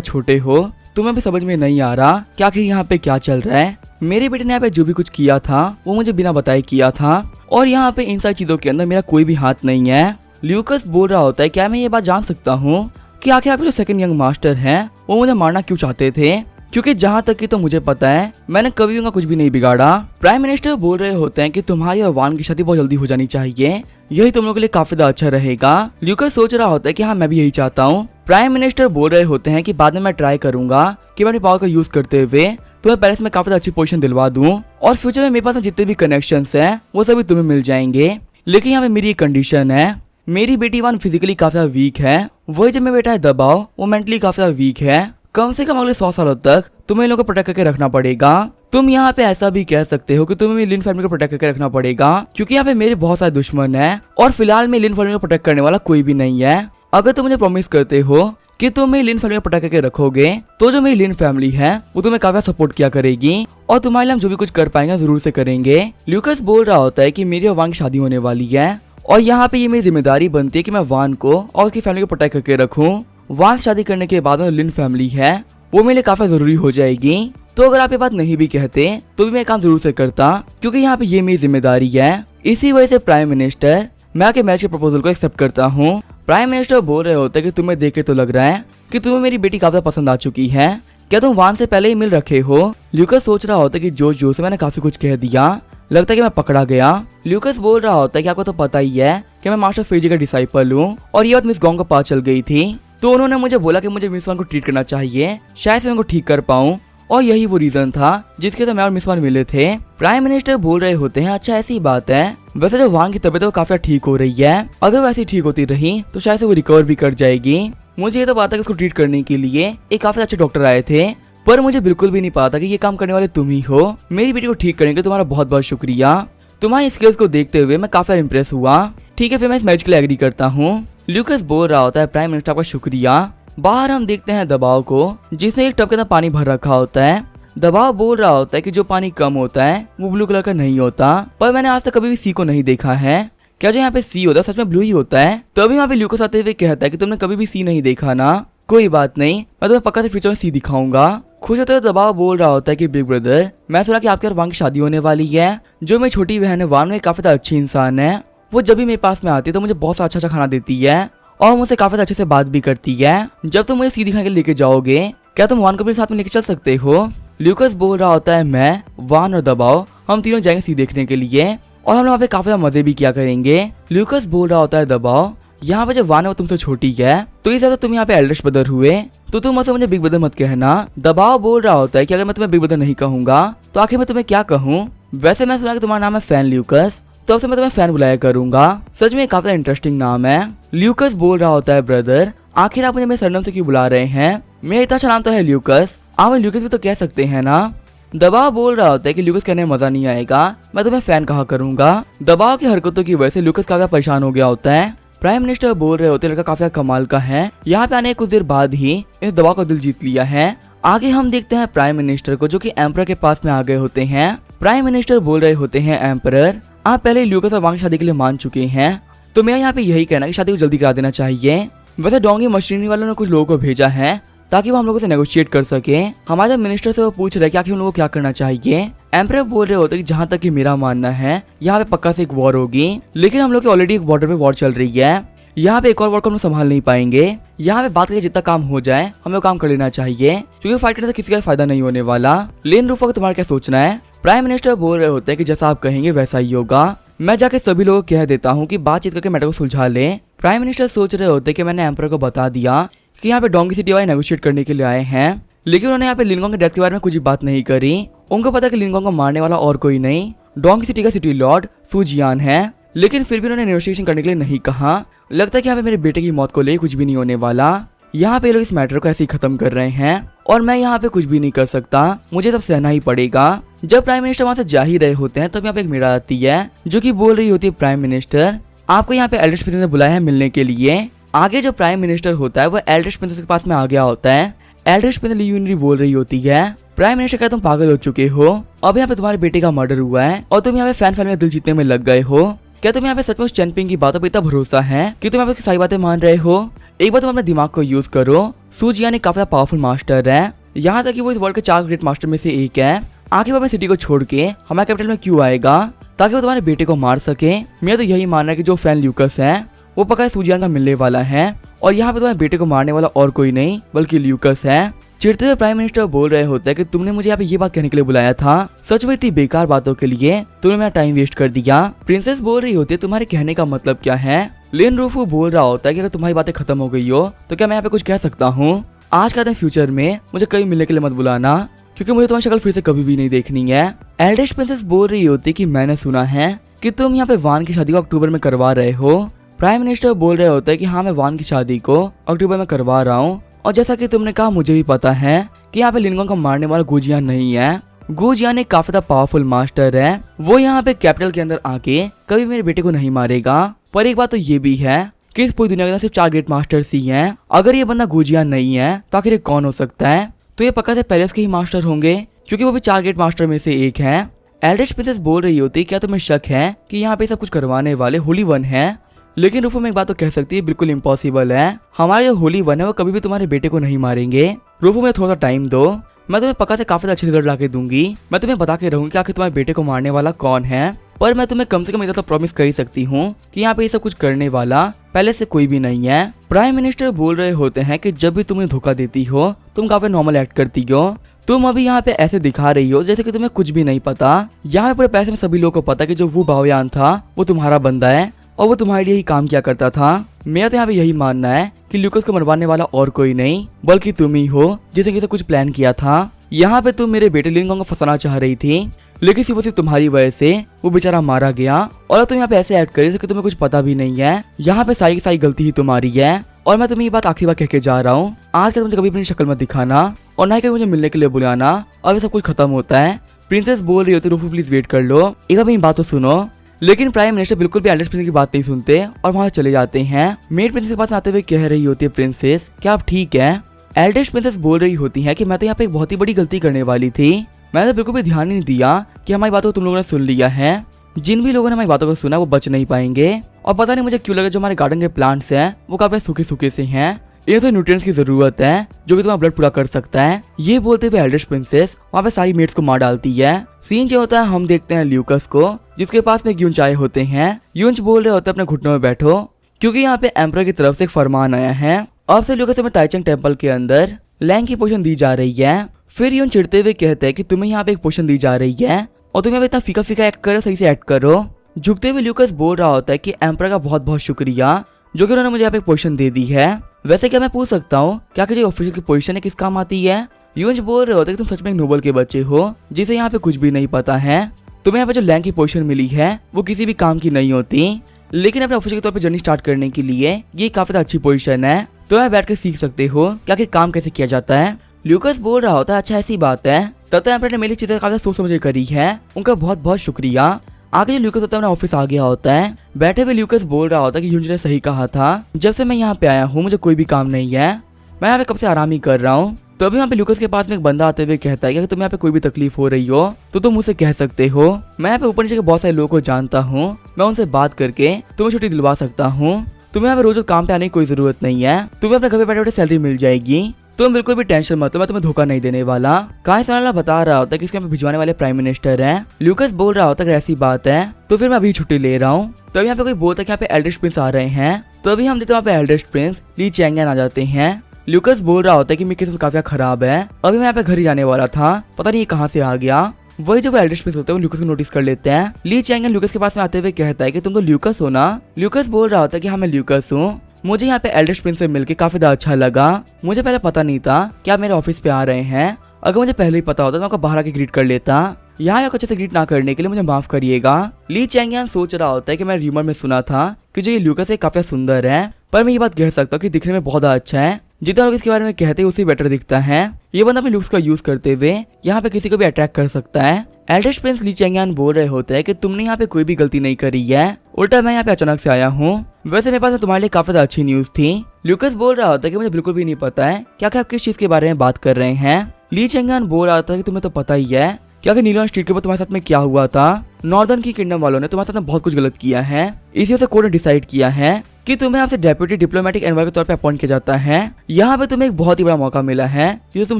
छोटे हो, तुम्हें भी समझ में नहीं आ रहा कि आखिर यहाँ पे क्या चल रहा है। मेरे बेटे ने यहाँ पे जो भी कुछ किया था वो मुझे बिना बताए किया था और यहाँ पे इन सारी चीजों के अंदर मेरा कोई भी हाथ नहीं है। ल्यूकस बोल रहा होता है क्या मैं ये बात जान सकता हूँ कि आखिर आपके जो सेकंड यंग मास्टर हैं वो मुझे मारना क्यों चाहते थे, क्योंकि जहाँ तक कि तो मुझे पता है मैंने कभी उनका कुछ भी नहीं बिगाड़ा। प्राइम मिनिस्टर बोल रहे होते हैं कि तुम्हारी और वान की शादी बहुत जल्दी हो जानी चाहिए, यही तुम लोगों के लिए काफी ज्यादा अच्छा रहेगा। ल्यूकस सोच रहा होता है कि हाँ मैं भी यही चाहता हूँ। प्राइम मिनिस्टर बोल रहे होते हैं कि बाद में मैं ट्राई करूंगा कि मैं अपनी पावर का यूज करते हुए तुम्हें पैलेस में काफी अच्छी पोजीशन दिलवा दूं और फ्यूचर में मेरे पास जितने भी कनेक्शंस हैं वो सभी तुम्हें मिल जाएंगे। लेकिन यहाँ पे मेरी एक कंडीशन है, मेरी बेटी वान फिजिकली काफी वीक है, वही जब मेरा बेटा है दबाव वो मेंटली काफी वीक है। कम से कम अगले 100 सालों तक तुम्हें इन लोगों को प्रोटेक्ट करके रखना पड़ेगा। तुम यहाँ पे ऐसा भी कह सकते हो कि तुम्हें लिन फैमिली को प्रोटेक्ट करके रखना पड़ेगा, क्योंकि यहाँ पे मेरे बहुत सारे दुश्मन हैं और फिलहाल में लिन फैमिली को प्रोटेक्ट करने वाला कोई भी नहीं है। अगर तुम मुझे प्रॉमिस करते हो कि तुम मेरी लिन फैमिली को प्रोटेक्ट करके रखोगे तो जो मेरी लिन फैमिली है वो तुम्हें काफी सपोर्ट किया करेगी और तुम्हारे लिए हम जो भी कुछ कर पाएंगे जरूर से करेंगे। ल्यूकस बोल रहा होता है कि मेरी और वान की शादी होने वाली है और यहाँ पे ये मेरी जिम्मेदारी बनती है कि मैं वान को और उसकी फैमिली को प्रोटेक्ट करके रखूं। वान शादी करने के बाद में लिन फैमिली है वो मेरे लिए काफी जरूरी हो जाएगी। तो अगर आप ये बात नहीं भी कहते तो भी मैं काम जरूर से करता, क्योंकि यहाँ पे ये मेरी जिम्मेदारी है। इसी वजह से प्राइम मिनिस्टर मैं आपके मैच के प्रपोजल को एक्सेप्ट करता हूँ। प्राइम मिनिस्टर बोल रहे होते कि तुम्हें देख के तो लग रहा है कि तुम्हें मेरी बेटी काफी पसंद आ चुकी है, क्या तुम वान से पहले ही मिल रखे हो। ल्यूकस सोच रहा होता कि जोश से मैंने काफी कुछ कह दिया, लगता है कि मैं पकड़ा गया। ल्यूकस बोल रहा होता है कि आपको तो पता ही है कि मैं मास्टर फेजी का डिसाइपल हूँ और ये बात मिस गॉन्ग को पता चल गई थी, तो उन्होंने मुझे बोला कि मुझे मिस वान को ट्रीट करना चाहिए, शायद से मैं उनको ठीक कर पाऊँ और यही वो रीजन था जिसके तो मैं और मिस वान मिले थे। प्राइम मिनिस्टर बोल रहे होते हैं अच्छा ऐसी बात है, वैसे जो वान की तबीयत वो काफी ठीक हो रही है, अगर वैसे ठीक होती रही तो शायद से वो रिकवर भी कर जाएगी। मुझे ये तो पता है कि उसको ट्रीट करने के लिए एक काफी अच्छे डॉक्टर आए थे, पर मुझे बिल्कुल भी नहीं पता कि ये काम करने वाले तुम ही हो। मेरी बेटी को ठीक करने के लिए तुम्हारा बहुत बहुत शुक्रिया, तुम्हारी स्किल्स को देखते हुए मैं काफी इम्प्रेस हुआ। ठीक है फिर मैं इस मैच के लिए एग्री करता हूँ। ल्यूकस बोल रहा होता है प्राइम मिनिस्टर आपका शुक्रिया। बाहर हम देखते हैं दबाव को जिसने एक टब के अंदर पानी भर रखा होता है। दबाव बोल रहा होता है कि जो पानी कम होता है वो ब्लू कलर का नहीं होता, पर मैंने आज तक कभी भी सी को नहीं देखा है। क्या जो यहाँ पे सी होता है सच में ब्लू ही होता है? तभी यहाँ पे ल्यूकस आते हुए कहता है कि तुमने कभी भी सी नहीं देखा ना, कोई बात नहीं, मैं तुम्हें पक्का से फ्यूचर में सी दिखाऊंगा। खुश होते हुए दबाव बोल रहा होता है कि बिग ब्रदर मैं सुना कि आपके और वान की शादी होने वाली है। जो मेरी छोटी बहन है वान में काफी अच्छी इंसान है, वो जब भी मेरे पास में आती है तो मुझे बहुत अच्छा अच्छा खाना देती है और मुझसे काफी अच्छे से बात भी करती है। जब तुम मुझे सी दिखा के लेके जाओगे क्या तुम वान को भी साथ में लेके चल सकते हो? ल्यूकस बोल रहा होता है मैं, वान और दबाव हम तीनों जाएंगे सी देखने के लिए और हम वहाँ पे काफी मजे भी किया करेंगे। ल्यूकस बोल रहा होता है दबाव यहाँ पे जब वान है वो तुमसे छोटी है तो इस तुम यहाँ पे एल्डर्स ब्रदर हुए तो तुम मुझे बिग ब्रदर मत कहना। दबाव बोल रहा होता है कि अगर मैं तुम्हें बिग ब्रदर नहीं कहूंगा तो आखिर मैं तुम्हें क्या कहूँ? वैसे मैं सुना कि तुम्हारा नाम है फैन ल्यूकस, तो अब से मैं तुम्हें फैन बुलाया करूंगा। सच में काफी इंटरेस्टिंग नाम है। ल्यूकस बोल रहा होता है ब्रदर आखिर आप मुझे मेरे सरनेम से क्यों बुला रहे हैं? मेरा इतना अच्छा नाम तो है ल्यूकस, आप ल्यूकस भी तो कह सकते हैं ना। दबाव बोल रहा होता है कि ल्यूकस कहने में मजा नहीं आएगा, मैं तुम्हें फैन कहा करूंगा। दबाव की हरकतों की वजह से ल्यूकस काफी परेशान हो गया होता है। प्राइम मिनिस्टर बोल रहे होते लड़का काफी कमाल का है, यहाँ पे आने कुछ देर बाद ही इस दबाव का दिल जीत लिया है। आगे हम देखते हैं प्राइम मिनिस्टर को जो कि एम्परर के पास में आ गए होते हैं। प्राइम मिनिस्टर बोल रहे होते हैं एम्परर आप पहले ल्यूकस और वान की शादी के लिए मान चुके हैं, तो मेरा यहाँ पे यही कहना है कि शादी को जल्दी करा देना चाहिए। वैसे डोंगी मशीनरी वालों ने कुछ लोगों को भेजा है ताकि वो हम लोगों से नेगोशिएट कर सके। हमारे मिनिस्टर से वो पूछ रहे कि आखिर उन लोगों को क्या करना चाहिए। एम्परर बोल रहे होते कि जहाँ तक कि मेरा मानना है यहाँ पे पक्का से एक वॉर होगी, लेकिन हम लोग की ऑलरेडी एक बॉर्डर पे वॉर चल रही है, यहाँ पे एक और वॉर को हम लोग संभाल नहीं पाएंगे। यहाँ पे बात करके जितना काम हो जाए हमें काम कर लेना चाहिए, क्योंकि फाइट करने से किसी का फायदा नहीं होने वाला। लेन रूफा को तुम्हारा क्या सोचना है? प्राइम मिनिस्टर बोल रहे होते हैं कि जैसा आप कहेंगे वैसा ही होगा, मैं जाके सभी लोगों को कह देता हूँ कि बातचीत करके मैटर को सुलझा ले। प्राइम मिनिस्टर सोच रहे होते कि मैंने एम्परर को बता दिया कि यहाँ पे डोंगी सिटी वाले नेगोशिएट करने के लिए आए हैं, लेकिन उन्होंने यहाँ पे लिनगोंग के डेथ के बारे में कुछ बात नहीं करी। उनको पता है कि लिनगोंग को मारने वाला और कोई नहीं डोंगी सिटी का सिटी लॉर्ड सुजियान है, लेकिन फिर भी उन्होंने नेगोशिएशन करने के लिए नहीं कहा। लगता है कि यहाँ पे मेरे बेटे की मौत को ले कुछ भी नहीं होने वाला। यहाँ पे लोग इस मैटर को ऐसे ही खत्म कर रहे हैं और मैं यहाँ पे कुछ भी नहीं कर सकता, मुझे सब सहना ही पड़ेगा। जब प्राइम मिनिस्टर वहाँ से जा ही रहे होते हैं तब यहाँ पे एक मेरा आती है जो कि बोल रही होती है प्राइम मिनिस्टर आपको यहाँ पे एल्डर्स प्रिंसेस ने बुलाया है मिलने के लिए। आगे जो प्राइम मिनिस्टर होता है वो एल्डर्स प्रिंसेस के पास में आ गया होता है। एल्डर्स प्रिंसेस ल्यूनरी बोल रही होती है प्राइम मिनिस्टर क्या तुम पागल हो चुके हो? अब यहाँ पे तुम्हारे बेटे का मर्डर हुआ है और तुम यहाँ पे फैन फैमिली में दिल जीतने में लग गए हो। क्या तुम यहाँ पे सचमुच चैनपिंग की बातों पर इतना भरोसा है कि तुम यहाँ पे सारी बातें मान रहे हो? एक बार तुम अपने दिमाग को यूज करो। सूजियान एक काफी पावरफुल मास्टर है, यहाँ तक कि वो इस वर्ल्ड के 4 ग्रेट मास्टर में से एक है। आखिर वो अपनी सिटी को छोड़ के हमारे कैपिटल में क्यों आएगा? ताकि वो तुम्हारे बेटे को मार सके। मेरा तो यही मानना है कि जो फैन ल्यूकस है वो पक्का सूजियान का मिलने वाला है और यहाँ पे तुम्हारे बेटे को मारने वाला और कोई नहीं बल्कि ल्यूकस है। चिढ़ते हुए प्राइम मिनिस्टर बोल रहे होते हैं कि तुमने मुझे यहाँ पे ये बात कहने के लिए बुलाया था? सच में इतनी बेकार बातों के लिए तुमने मेरा टाइम वेस्ट कर दिया। प्रिंसेस बोल रही होती है तुम्हारे कहने का मतलब क्या है? लिन रूफू बोल रहा होता है कि अगर तुम्हारी बातें खत्म हो गई हो तो क्या मैं यहाँ पे कुछ कह सकता हूँ? आज का दिन फ्यूचर में मुझे कहीं मिलने के लिए मत बुलाना, क्योंकि मुझे तुम्हारी शक्ल फिर से कभी भी नहीं देखनी है। एल्डेस्ट प्रिंसेस बोल रही होती कि मैंने सुना है कि तुम यहाँ पे वान की शादी को अक्टूबर में करवा रहे हो। प्राइम मिनिस्टर बोल रहे होते हैं कि हाँ, मैं वान की शादी को अक्टूबर में करवा रहा हूँ। और जैसा कि तुमने कहा मुझे भी पता है कि यहाँ पे लिनगोंग को मारने वाला गुजियान नहीं है। गुजियान एक काफी पावरफुल मास्टर है, वो यहाँ पे कैपिटल के अंदर आके कभी मेरे बेटे को नहीं मारेगा। पर एक बात तो ये भी है कि इस पूरी दुनिया के अंदर सिर्फ 4 ग्रेट मास्टर्स ही हैं। अगर ये बंदा गुजियान नहीं है तो आखिर ये कौन हो सकता है? तो ये पक्का से पैलेस के ही मास्टर होंगे, क्योंकि वो भी 4 ग्रेट मास्टर में से एक है। एल्डेस्ट प्रिंसेस बोल रही होती क्या तुम्हें शक है कि यहाँ पे सब कुछ करवाने वाले होली वन है? लेकिन रूफू में एक बात तो कह सकती है, बिल्कुल इम्पॉसिबल है। हमारे जो होली वन है वो कभी भी तुम्हारे बेटे को नहीं मारेंगे। रूफू में थोड़ा सा टाइम दो, मैं तुम्हें पक्का से काफी अच्छे रिजल्ट ला के दूंगी। मैं तुम्हें बता के रहूंगी कि आखिर तुम्हारे बेटे को मारने वाला कौन है। पर मैं तुम्हें कम से कम इतना तो प्रॉमिस कर ही सकती हूँ कि यहाँ पे ये सब कुछ करने वाला पहले से कोई भी नहीं है। प्राइम मिनिस्टर बोल रहे होते हैं कि जब भी तुम्हें धोखा देती हो तुम काफी नॉर्मल एक्ट करती हो। तुम अभी यहाँ पे ऐसे दिखा रही हो जैसे कि तुम्हें कुछ भी नहीं पता। यहाँ पे पूरे पैसे में सभी लोगों को पता कि जो वो बाओयान था वो तुम्हारा बंदा है और वो तुम्हारे लिए ही काम किया करता था। मेरा तो यहाँ पे यही मानना है कि ल्यूकस को मरवाने वाला और कोई नहीं बल्कि तुम ही हो, जिसे किसी कुछ प्लान किया था। यहाँ पे तुम मेरे बेटे लिनगोंग को फंसाना चाह रही थी, लेकिन सिर्फ तुम्हारी वजह से वो बेचारा मारा गया। और तुम यहाँ पे ऐसे एक्ट करी कि तुम्हें कुछ पता भी नहीं है। यहाँ पे सारी की सारी गलती ही तुम्हारी है। और मैं तुम्हें ये बात आखिरी बार कह के जा रहा हूँ, आज के मुझे कभी अपनी शक्ल मत दिखाना और ना ही कभी मुझे मिलने के लिए बुलाना। और ये सब कुछ खत्म होता है। प्रिंसेस बोल रही होती रूफू प्लीज वेट कर लो, एक बार बात तो सुनो। लेकिन प्राइम मिनिस्टर बिल्कुल भी एल्डेस्ट प्रिंसेस की बात नहीं सुनते और वहाँ चले जाते हैं। मेड प्रिंसेस के पास आते हुए कह रही होती है प्रिंसेस क्या आप ठीक है? एल्डेस्ट प्रिंसेस बोल रही होती है कि मैं तो यहाँ पे एक बहुत ही बड़ी गलती करने वाली थी। मैंने तो बिल्कुल भी ध्यान नहीं दिया कि हमारी बातों को तुम लोगों ने सुन लिया है। जिन भी लोगों ने हमारी बातों को सुना वो बच नहीं पाएंगे। और पता नहीं मुझे क्यों लगा जो हमारे गार्डन के प्लांट्स हैं वो काफी सूखे सूखे से हैं। ये तो न्यूट्रिएंट्स की जरूरत है जो कि तुम्हारा ब्लड पूरा कर सकता है। ये बोलते हुए एल्डेस्ट प्रिंसेस वहाँ पे सारी मेट्स को मार डालती है। सीन जो होता है हम देखते हैं ल्यूकस को, जिसके पास में यूंच आए होते हैं। यूंच बोल रहे होते हैं अपने घुटनों में बैठो, क्योंकि यहाँ पे एम्परर की तरफ से एक फरमान आया है। अब से ल्यूकस में ताइचंग टेम्पल के अंदर लैंग की पोजीशन दी जा रही है। फिर यून चिढ़ते हुए कहते हैं कि तुम्हें यहाँ पे एक पोजीशन दी जा रही है और तुम यहाँ पे इतना फीका फीका एक्ट करो, सही से एक्ट करो। झुकते हुए ल्यूकस बोल रहा होता है कि एम्परर का बहुत बहुत शुक्रिया जो कि उन्होंने मुझे यहाँ पे एक पोजीशन दे दी है। वैसे क्या मैं पूछ सकता हूँ क्या कि जो ऑफिशियल की पोजीशन है किस काम आती है? यूंज बोल रहे होते कि तुम सच में एक नोबल के बच्चे हो जिसे यहाँ पे कुछ भी नहीं पता है। तुम्हें यहाँ पे जो लैंग की पोजीशन मिली है वो किसी भी काम की नहीं होती, लेकिन अपने ऑफिशियल के तौर पे जर्नी स्टार्ट करने के लिए ये काफी अच्छी पोजीशन है। तो यहाँ बैठ कर सीख सकते हो कि आखिर काम कैसे किया जाता है। ल्यूकस बोल रहा होता है अच्छा ऐसी बात है, तब तक एम्परर ने मेरी चीजें काफी सोच समझ करी है, उनका बहुत बहुत शुक्रिया। आगे जो ल्यूकस होता है अपना ऑफिस आ गया होता है। बैठे हुए ल्यूकस बोल रहा होता है कि यूंज ने सही कहा था, जब से मैं यहाँ पे आया हूँ मुझे कोई भी काम नहीं है, मैं यहाँ पे कब से आराम ही कर रहा हूँ। तो अभी यहाँ पे ल्यूकस के पास में एक बंदा आते हुए कहता है कि तुम्हें यहाँ पे कोई भी तकलीफ हो रही हो तो तुम मुझसे कह सकते हो। मैं यहाँ पे ऊपर नीचे के बहुत सारे लोगों को जानता हूँ, मैं उनसे बात करके तुम्हें छुट्टी दिलवा सकता हूँ। तुम्हें यहाँ पे रोज काम पे आने की कोई जरूरत नहीं है, तुम्हें अपने घर पे बैठे बैठे सैलरी मिल जाएगी। तुम बिल्कुल भी टेंशन मत लो, मैं तुम्हें धोखा नहीं देने वाला। काई साला बता रहा होता है कि इसके यहाँ पे भिजवाने वाले प्राइम मिनिस्टर हैं। ल्यूकस बोल रहा होता है ऐसी बात है तो फिर मैं अभी छुट्टी ले रहा हूँ। तो यहाँ पे कोई बोलता है कि यहाँ पे एल्डेस्ट प्रिंस आ रहे हैं। तो अभी हम देखते हैं वहाँ पे एल्डेस्ट प्रिंस ली चैंगन आ जाते हैं। ल्यूकस बोल रहा होता है कि मेरी किस्मत काफी खराब है, अभी मैं यहाँ पे घर ही जाने वाला था, पता नहीं ये कहाँ से आ गया। वही जब एल्डेस्ट प्रिंस होते हैं वो ल्यूकस को नोटिस कर लेते हैं। ली चैंगन ल्यूकस के पास में आते हुए कहता है कि तुम तो ल्यूकस हो ना? ल्यूकस बोल रहा होता है कि हाँ मैं ल्यूकस हूँ, मुझे यहाँ पे एल्डेस्ट प्रिंस से मिलकर काफी ज्यादा अच्छा लगा। मुझे पहले पता नहीं था कि आप मेरे ऑफिस पे आ रहे हैं, अगर मुझे पहले ही पता होता तो मैं आपको बाहर आके ग्रीट कर लेता। यहाँ पे अच्छे से ग्रीट ना करने के लिए मुझे माफ करिएगा। ली चैंगियान सोच रहा होता है कि मैं र्यूमर में सुना था कि जो ये ल्यूकस है काफी सुंदर है, पर मैं ये बात कह सकता हूँ कि दिखने में बहुत अच्छा है। जितना लोग इसके बारे में कहते हैं उसी बेटर दिखता है। ये बंदा अपने लुक्स का यूज करते हुए यहाँ पे किसी को भी अट्रैक्ट कर सकता है। एल्डेस्ट प्रिंस ली चैंगियान बोल रहे होते हैं कि तुमने यहाँ पे कोई भी गलती नहीं करी है, उल्टा मैं यहाँ पे अचानक से आया हूँ। वैसे मेरे पास तुम्हारे लिए काफी ज्यादा अच्छी न्यूज थी। ल्यूकस बोल रहा होता है कि मुझे बिल्कुल भी नहीं पता है क्या आप किस चीज के बारे में बात कर रहे हैं। ली चैंगियान बोल रहा था कि तुम्हें तो पता ही है क्या कि नीलम स्ट्रीट के ऊपर तुम्हारे साथ में क्या हुआ था? नॉर्दर्न की किंगडम वालों ने तुम्हारे साथ में बहुत कुछ गलत किया है। इसी वजह से कोर्ट ने डिसाइड किया है कि तुम्हें आपसे डेप्यूटी डिप्लोमेटिक एनवॉय के तौर पे अपॉइंट किया जाता है। यहाँ पे तुम्हें एक बहुत ही बड़ा मौका मिला है जिसे तुम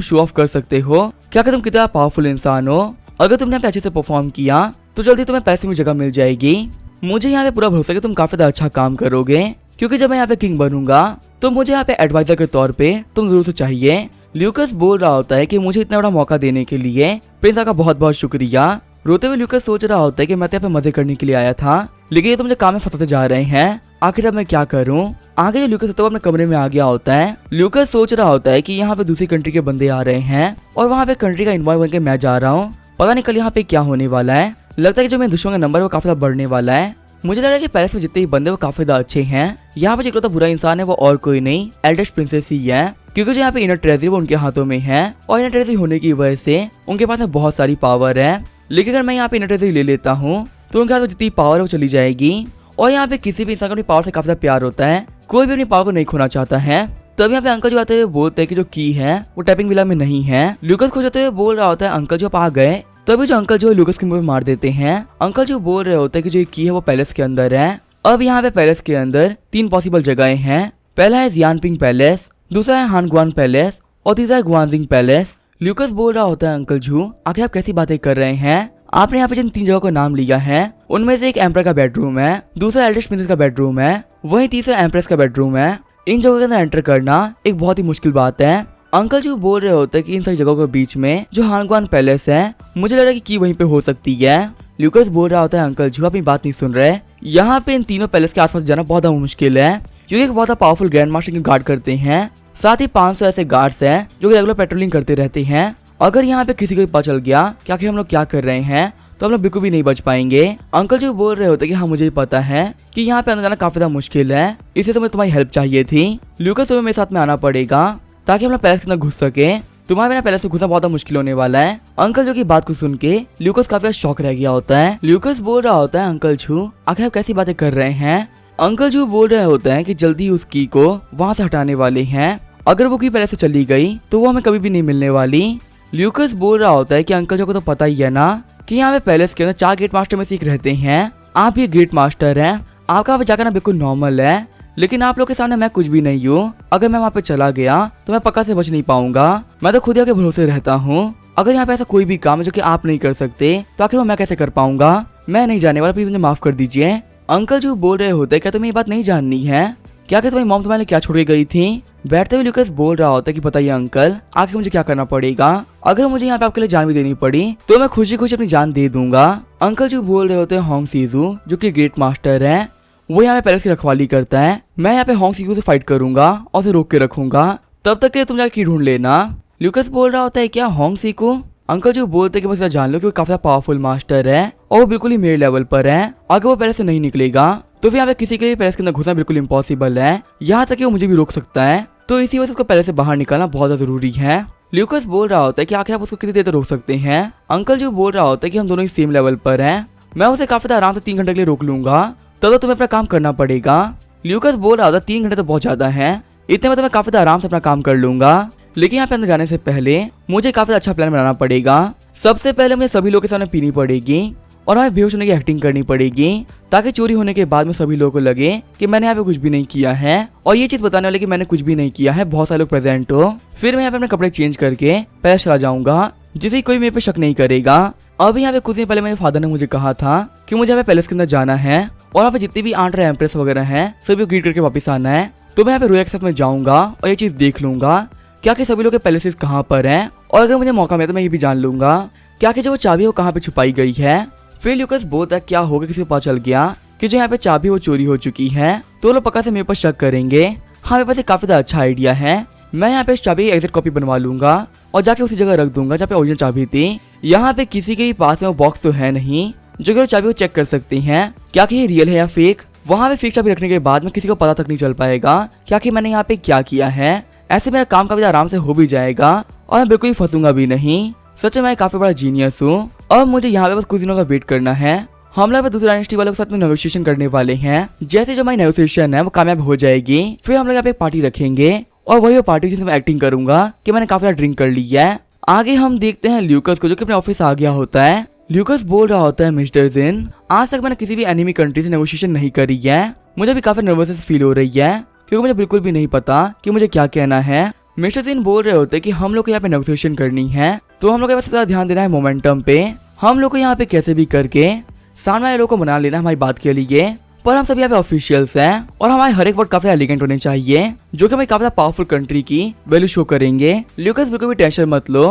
शो ऑफ कर सकते हो क्या कि तुम कितना पावरफुल इंसान हो। अगर तुमने यहाँ पे अच्छे से परफॉर्म किया तो जल्दी तुम्हें पैसे में जगह मिल जाएगी। मुझे यहाँ पे पूरा भरोसा है कि तुम काफी ज्यादा अच्छा काम करोगे, क्योंकि जब मैं यहाँ पे किंग बनूंगा तो मुझे यहाँ पे एडवाइजर के तौर पे तुम जरूर से चाहिए। ल्यूकस बोल रहा होता है कि मुझे इतना बड़ा मौका देने के लिए प्रिंस का बहुत बहुत शुक्रिया। रोते हुए ल्यूकस सोच रहा होता है कि मैं तो यहाँ पे मजे करने के लिए आया था, लेकिन ये तो मुझे काम में फंसाते जा रहे हैं। आखिर अब मैं क्या करूं? आगे जो ल्यूकस होता है वो अपने कमरे में आ गया होता है। ल्यूकस सोच रहा होता है कि यहाँ पे दूसरी कंट्री के बंदे आ रहे हैं और वहाँ पे कंट्री का इन्वॉय बन के मैं जा रहा हूँ। पता नहीं कल यहाँ पे क्या होने वाला है। लगता है कि जो मेरे दुश्मन का नंबर है वो काफी ज्यादा बढ़ने वाला है। मुझे लग रहा है कि पेरिस में जितने भी बंदे वो काफी ज्यादा अच्छे हैं। यहाँ पे जो बुरा इंसान है वो और कोई नहीं, एल्डेस्ट प्रिंसेस ही है, क्योंकि जो यहाँ पे इनर ट्रेजरी वो उनके हाथों में है और इनर ट्रेजरी होने की वजह से उनके पास में बहुत सारी पावर है। लेकिन अगर मैं यहाँ पे इनर ट्रेजरी ले लेता हूँ तो उनके हाथ में जितनी पावर है वो चली जाएगी। और यहाँ पे किसी भी इंसान को अपनी पावर से काफी ज्यादा प्यार होता है, कोई भी अपनी पावर को नहीं खोना चाहता है। तब यहाँ पे अंकल जो आते हुए बोलते हैं कि जो की है वो टैपिंग विला में नहीं है। ल्यूकस खुश होते हुए बोल रहा होता है अंकल जो आप आ गए। तभी जो अंकल जो ल्यूकस के मुंह पे मार देते हैं। अंकल जो बोल रहे होते हैं कि जो की है वो पैलेस के अंदर है। अब यहाँ पे पैलेस के अंदर 3 पॉसिबल जगहें हैं। पहला है जियानपिंग पैलेस, दूसरा है हानगुआन पैलेस और तीसरा है गुआनजिंग पैलेस। ल्यूकस बोल रहा होता है अंकल जू आखिर आप कैसी बातें कर रहे हैं? आपने यहाँ पे जिन 3 जगहों का नाम लिया है उनमें से एक एम्पर का बेडरूम है, दूसरा एल्डेस्ट प्रिंसेस का बेडरूम है, वहीं तीसरा एम्प्रेस का बेडरूम है। इन जगहों के अंदर एंटर करना एक बहुत ही मुश्किल बात है। अंकल जी बोल रहे होते हैं कि इन सारी जगहों के बीच में जो हानगुआन पैलेस है मुझे लग रहा है कि वहीं पे हो सकती है। ल्यूकस बोल रहा होता है अंकल जी अपनी बात नहीं सुन रहे। यहाँ पे इन तीनों पैलेस के आसपास जाना बहुत मुश्किल है, क्योंकि एक बहुत पावरफुल ग्रैंड मास्टर की गार्ड करते हैं। साथ ही 500 ऐसे गार्ड्स हैं जो रेगुलर पेट्रोलिंग करते रहते हैं। अगर यहाँ पे किसी को पता चल गया कि आखिर हम लोग क्या कर रहे हैं तो हम लोग बिल्कुल भी नहीं बच पाएंगे। अंकल जी बोल रहे होते कि हाँ मुझे पता है कि यहाँ पे अंदर जाना काफी ज्यादा मुश्किल है, इसलिए तुम्हें तुम्हारी हेल्प चाहिए थी। ल्यूकस तुम्हें मेरे साथ में आना पड़ेगा ताकि हम लोग पैलेस के अंदर घुस सके। तुम्हारे बिना पैलेस में घुसना बहुत मुश्किल होने वाला है। अंकल जो की बात को सुन के ल्यूकस काफी शौक रह गया होता है। ल्यूकस बोल रहा होता है अंकल छू आखिर आप कैसी बातें कर रहे हैं? अंकल जो बोल रहे होते हैं कि जल्दी उस की को वहाँ से हटाने वाले हैं। अगर वो की पैलेस से चली गई तो वो हमें कभी भी नहीं मिलने वाली। ल्यूकस बोल रहा होता है कि अंकल जो को तो पता ही है ना कि यहाँ पे पैलेस के अंदर 4 गेट मास्टर में से एक रहते हैं। आप ये गेट मास्टर हैं, आपका वहाँ जाकर ना बिल्कुल नॉर्मल है, लेकिन आप लोग के सामने मैं कुछ भी नहीं हूँ। अगर मैं वहाँ पे चला गया तो मैं पक्का से बच नहीं पाऊंगा। मैं तो खुद ही के भरोसे रहता हूँ। अगर यहाँ पे ऐसा कोई भी काम है जो कि आप नहीं कर सकते तो आखिर मैं कैसे कर पाऊंगा? मैं नहीं जाने वाला, प्लीज मुझे माफ कर दीजिए। अंकल जो बोल रहे होते क्या तुम्हें ये बात नहीं जाननी है? क्या कि तुम्हारी मॉम तुम्हारे क्या छोड़ के गई थी? बैठते हुए ल्यूकस बोल रहा होता है कि बताइए अंकल आखिर मुझे क्या करना पड़ेगा? अगर मुझे यहाँ पे आपके लिए जान भी देनी पड़ी तो मैं खुशी खुशी अपनी जान दे दूंगा। अंकल जो बोल रहे होते हैं होंग सीजू जो कि ग्रेट मास्टर है, वो यहाँ पे पैलेस की रखवाली करता है। मैं यहाँ पे होंग सीजू से फाइट करूंगा और उसे रोक के रखूंगा, तब तक के तुम जाके ढूंढ लेना। ल्यूकस बोल रहा होता है क्या होंग सीकू? अंकल जो बोलते हैं कि बस जान लो कि वो काफी पावरफुल मास्टर है और वो बिल्कुल ही मेरे लेवल पर है। अगर वो पैलेस से नहीं निकलेगा तो फिर यहाँ पे किसी के लिए पैलेस के अंदर घुसना बिल्कुल इम्पॉसिबल है, यहाँ तक कि वो मुझे भी रोक सकता है। तो इसी वजह से उसको पैलेस से बाहर निकालना बहुत ज्यादा जरूरी है। ल्यूकस बोल रहा होता है कि आखिर आप उसको कितनी देर तक रोक सकते हैं? अंकल जो बोल रहा होता है कि हम दोनों ही सेम लेवल पर हैं, मैं उसे काफी आराम से 3 घंटे के लिए रोक लूंगा, तब तो तुम्हें अपना काम करना पड़ेगा। ल्यूकस बोल रहा होता है 3 घंटे तो बहुत ज्यादा है, इतने में तो मैं काफी आराम से अपना काम कर लूंगा, लेकिन यहाँ पे अंदर जाने से पहले मुझे काफी अच्छा प्लान बनाना पड़ेगा। सबसे पहले मुझे सभी लोगों के सामने पीनी पड़ेगी और हमें बेहोश होने की एक्टिंग करनी पड़ेगी, ताकि चोरी होने के बाद में सभी लोगों को लगे कि मैंने यहाँ पे कुछ भी नहीं किया है और ये चीज बताने वाले कि मैंने कुछ भी नहीं किया है, बहुत सारे लोग प्रेजेंट हो। फिर मैं यहाँ पे अपने कपड़े चेंज करके पैलेस चला जाऊंगा, जिससे कोई मेरे पे शक नहीं करेगा। अभी यहाँ पे कुछ दिन पहले मेरे फादर ने मुझे कहा था कि मुझे यहाँ पे पैलेस के अंदर जाना है और यहाँ पे जितनी भी आंट एम्प्रेस वगैरह है सभी ग्रीट करके वापस आना है। तो मैं यहाँ पे रोया के साथ में जाऊंगा और ये चीज देख लूंगा क्या कि सभी लोग के पैलेसेस कहाँ पर हैं, और अगर मुझे मौका मिले तो मैं ये भी जान लूंगा क्या कि जो चाबी है वो कहाँ पे छुपाई गई है। फिर ल्यूकस बोलता है क्या होगा किसी को पता चल गया कि जो यहाँ पे चाबी वो चोरी हो चुकी है तो लोग पक्का से मेरे पर शक करेंगे। हाँ, मेरे पास काफी ज्यादा अच्छा आइडिया है। मैं यहाँ पे इस चाबी की एग्जैक्ट कॉपी बनवा लूंगा और जाके उसी जगह रख दूंगा जहाँ पे ओरिजिनल चाबी थी। यहाँ पे किसी के भी पास में वो बॉक्स तो है नहीं जो कि वो चाबी को चेक कर सकते हैं क्या कि ये रियल है या फेक। वहाँ पे फेक चाबी रखने के बाद में किसी को पता तक नहीं चल पाएगा क्या कि मैंने यहाँ पे क्या किया है। ऐसे मेरा काम काफी आराम से हो भी जाएगा और मैं बिल्कुल ही फंसूंगा भी नहीं। सच में मैं काफी बड़ा जीनियस हूँ और मुझे यहाँ पे बस कुछ दिनों का वेट करना है। हम लोग दूसरे डायनेस्टी वालों के साथ में नेगोशिएशन करने वाले हैं। जैसे जो हमारी नेगोशिएशन है वो कामयाब हो जाएगी फिर हम लोग यहाँ पे एक पार्टी रखेंगे और वही पार्टी जिसमें मैं एक्टिंग करूंगा कि मैंने काफी ड्रिंक कर ली है। आगे हम देखते हैं ल्यूकस को, जो कि अपने ऑफिस आ गया होता है। ल्यूकस बोल रहा होता है, मिस्टर जिन, आज तक मैंने किसी भी एनिमी कंट्री से नेगोशिएशन नहीं करी है। मुझे भी काफी नर्वसनेस फील हो रही है, क्योंकि मुझे बिल्कुल भी नहीं पता कि मुझे क्या कहना है। मिस्टर जिन बोल रहे होते कि हम लोग को यहाँ पे नेगोशिएशन करनी है, तो हम लोग को सबसे ज्यादा ध्यान देना है मोमेंटम पे। हम लोग को यहाँ पे कैसे भी करके सामने वाले लोगों को मना लेना हमारी बात के लिए। पर हम सब यहाँ पे ऑफिशियल्स हैं और हमारे हर एक वर्ड काफी एलिगेंट होने चाहिए, जो कि हमें काफी पावरफुल कंट्री की वैल्यू शो करेंगे। ल्यूकस बिल्कुल भी टेंशन मत लो,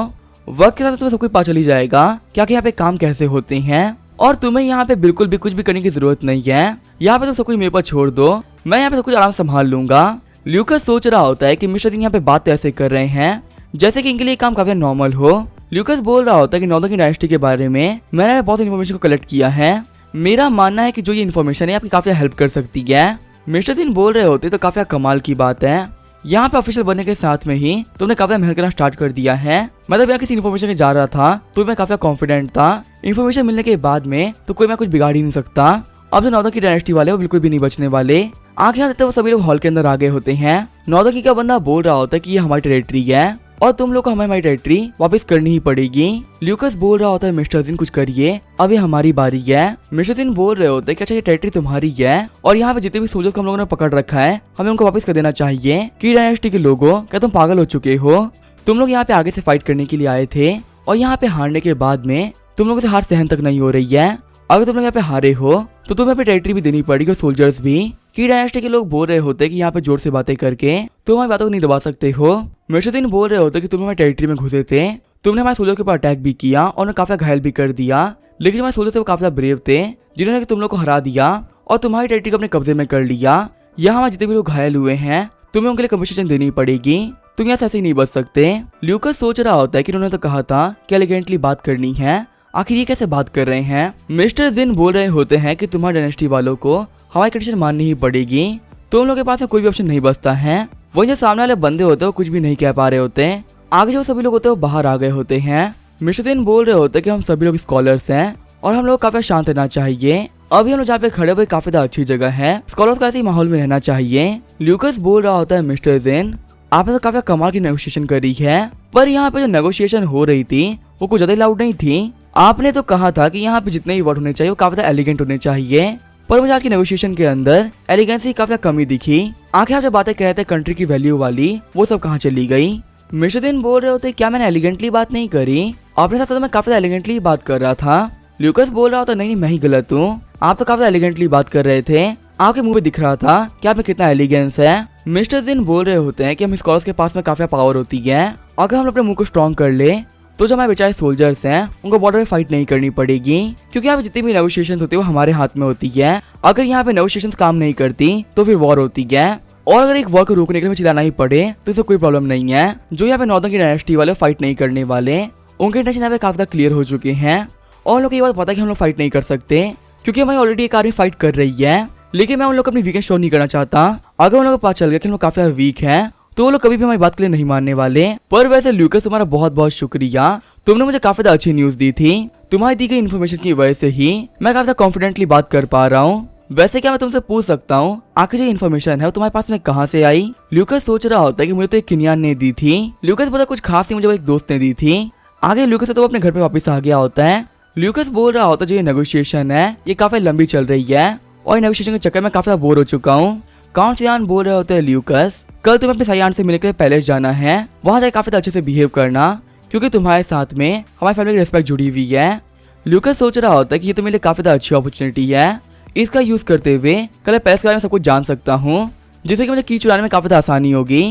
वक्त के साथ तुम्हें सब कुछ पता चल ही जाएगा क्या कि यहाँ पे काम कैसे होते हैं, और तुम्हें यहाँ पे बिल्कुल भी कुछ भी करने की जरूरत नहीं है। यहाँ पे तुम सब कुछ मेरे पर छोड़ दो, मैं यहाँ पे सब कुछ आराम संभाल लूंगा। ल्यूकस सोच रहा होता है कि मिस्टर सिंह यहाँ पे बात ऐसे कर रहे हैं जैसे कि इनके लिए काम काफी नॉर्मल हो। ल्यूकस बोल रहा होता है कि नॉर्दर्न की डायनेस्टी के बारे में मैंने बहुत इन्फॉर्मेशन को कलेक्ट किया है। मेरा मानना है कि जो ये इन्फॉर्मेशन है आपकी काफी हेल्प कर सकती है। मिस्टर सिंह बोल रहे होते तो काफी कमाल की बात है, यहाँ पे ऑफिशियल बनने के साथ में ही तुमने काफी मेहनत करना स्टार्ट कर दिया है। मतलब यहाँ किसी इन्फॉर्मेशन के जा रहा था तो मैं काफी कॉन्फिडेंट था, इन्फॉर्मेशन मिलने के बाद में तो कोई मैं कुछ बिगाड़ ही नहीं सकता। अब जो नॉर्दर्न की डायनेस्टी वाले वो बिल्कुल भी नहीं बचने वाले। आगे आते वो सभी लोग हॉल के अंदर आ गए होते हैं। नॉर्दर्न की का बंदा बोल रहा होता है कि ये हमारी टेरिटरी है और तुम लोग को हमारी टेरिटरी वापस करनी ही पड़ेगी। ल्यूकस बोल रहा होता है, मिस्टर जिन कुछ करिए, अब ये हमारी बारी है। मिस्टर जिन बोल रहे होते हैं कि अच्छा ये टेरिटरी तुम्हारी है और यहाँ पे जितने भी सोल्जर्स को हम लोगों ने पकड़ रखा है हमें उनको वापस कर देना चाहिए। की डायनेस्टी के लोगों, क्या तुम पागल हो चुके हो? तुम लोग यहाँ पे आगे से फाइट करने के लिए आए थे और यहाँ पे हारने के बाद में तुम लोगों से हार सहन तक नहीं हो रही है। अगर तुम लोग यहाँ पे हारे हो तो तुम्हें पे टेरिटरी भी देनी पड़ेगी और सोल्जर्स भी। की डायनेस्टी के लोग बोल रहे होते हैं कि यहाँ पे जोर से बातें करके तुम हमारी बातों को नहीं दबा सकते हो। मिस्टर सिंह बोल रहे होते कि तुम हमारी टेरिटरी में घुसे थे, तुमने हमारे सोल्जर के ऊपर अटैक भी किया और उन्हें काफी घायल भी कर दिया, लेकिन हमारे सोल्जर से वो काफी ब्रेव थे जिन्होंने तुम लोग को हरा दिया और तुम्हारी टेरिटरी को अपने कब्जे में कर लिया। यहाँ हमारे जितने भी लोग घायल हुए हैं तुम्हें उनके लिए कंपनसेशन देनी पड़ेगी, तुम यहाँ से ऐसे ही नहीं बच सकते। ल्यूकस सोच रहा होता है कि उन्होंने तो कहा था कि एलिगेंटली बात करनी है, आखिर ये कैसे बात कर रहे हैं। मिस्टर जिन बोल रहे होते हैं कि तुम्हारे डायनेस्टी वालों को हमारी कंडीशन माननी ही पड़ेगी, तुम लोगों के पास में कोई भी ऑप्शन नहीं बचता है। वही जो सामने वाले बंदे होते हैं वो कुछ भी नहीं कह पा रहे होते। आगे जो सभी लोग होते हैं वो बाहर आ गए होते हैं। मिस्टर जिन बोल रहे होते हैं कि हम सभी लोग स्कॉलर्स हैं और हम लोग काफी शांत रहना चाहिए। अभी हम लोग जहाँ पे खड़े हुए काफी अच्छी जगह है, स्कॉलर्स को ऐसे ही माहौल में रहना चाहिए। ल्यूकस बोल रहा होता है, मिस्टर जिन आपने तो काफी कमाल की नेगोशिएशन करी है, पर यहाँ पे जो नेगोशिएशन हो रही थी वो कुछ ज्यादा लाउड नहीं थी। आपने तो कहा था कि यहाँ पे जितने भी वर्ड होने चाहिए वो काफी एलिगेंट होने चाहिए, पर मुझे आज की नेगोशिएशन के अंदर एलिगेंस की काफी कमी दिखी। आखिर आप जो बातें कहते हैं कंट्री की वैल्यू वाली, वो सब कहाँ चली गई? मिस्टर जिन बोल रहे होते क्या मैंने एलिगेंटली बात नहीं करी, आपने साथ तो मैं काफी एलिगेंटली बात कर रहा था। ल्यूकस बोल रहा होता नहीं मैं ही गलत हूँ, आप तो काफी एलिगेंटली बात कर रहे थे, आपके मुंह पे दिख रहा था कि आप में कितना एलिगेंस है। मिस्टर जिन बोल रहे होते हैं कि हम स्कॉलर्स के पास में काफी पावर होती है, अगर हम अपने मुंह को स्ट्रॉन्ग कर ले तो जो हमारे बेचारे सोल्जर्स हैं उनको बॉर्डर में फाइट नहीं करनी पड़ेगी, क्योंकि यहाँ पे जितनी भी नेगोशिएशंस होती है वो हमारे हाथ में होती है। अगर यहाँ पे नेगोशिएशंस काम नहीं करती तो फिर वॉर होती है, और अगर एक वॉर को रोकने के लिए चिल्लाना ही पड़े तो इससे कोई प्रॉब्लम नहीं है। जो यहाँ पे नॉर्दर्न की डायनेस्टी वाले फाइट नहीं करने वाले, उनके इंटेंशन यहाँ पे काफी क्लियर हो चुके हैं और लोग ये बात पता है कि हम लोग फाइट नहीं कर सकते, क्योंकि हमारी ऑलरेडी एक आर्मी फाइट कर रही है। लेकिन मैं उन लोग को अपनी वीकेंड शो नहीं करना चाहता। अगर उन लोगों को पता चल गया कि हम लोग काफी वीक है तो वो लोग कभी भी हमारी बात के लिए नहीं मानने वाले। पर वैसे ल्यूकस तुम्हारा बहुत बहुत शुक्रिया, तुमने मुझे काफी अच्छी न्यूज दी थी। तुम्हारी दी गई इन्फॉर्मेशन की वजह से ही मैं काफी कॉन्फिडेंटली बात कर पा रहा हूँ। वैसे क्या मैं तुमसे पूछ सकता हूँ आखिर जो इन्फॉर्मेशन है वो तुम्हारे पास में कहाँ से आई? ल्यूकस सोच रहा होता है कि मुझे तो एक किनियान ने दी थी। ल्यूकस पता कुछ खास नहीं, मुझे एक दोस्त ने दी थी। आगे ल्यूकस तो वो अपने घर पे वापस आ गया होता है। ल्यूकस बोल रहा होता है जो ये नेगोशिएशन है ये काफी लंबी चल रही है और नेगोशिएशन के चक्कर में काफी बोर हो चुका हूँ। काउंट सियान बोल रहे होते हैं, ल्यूकस कल तुम्हें अपने सयान से मिलकर पैलेस जाना है, वहाँ जाकर काफी अच्छे से बिहेव करना, क्योंकि तुम्हारे साथ में हमारी फैमिली की रिस्पेक्ट जुड़ी हुई है। ल्यूकस सोच रहा होता है कि ये तो मेरे लिए काफी अच्छी अपॉर्चुनिटी है, इसका यूज करते हुए कल पैलेस के बारे में सब कुछ जान सकता हूँ, जिससे कि मुझे की चुराने में काफी आसानी होगी।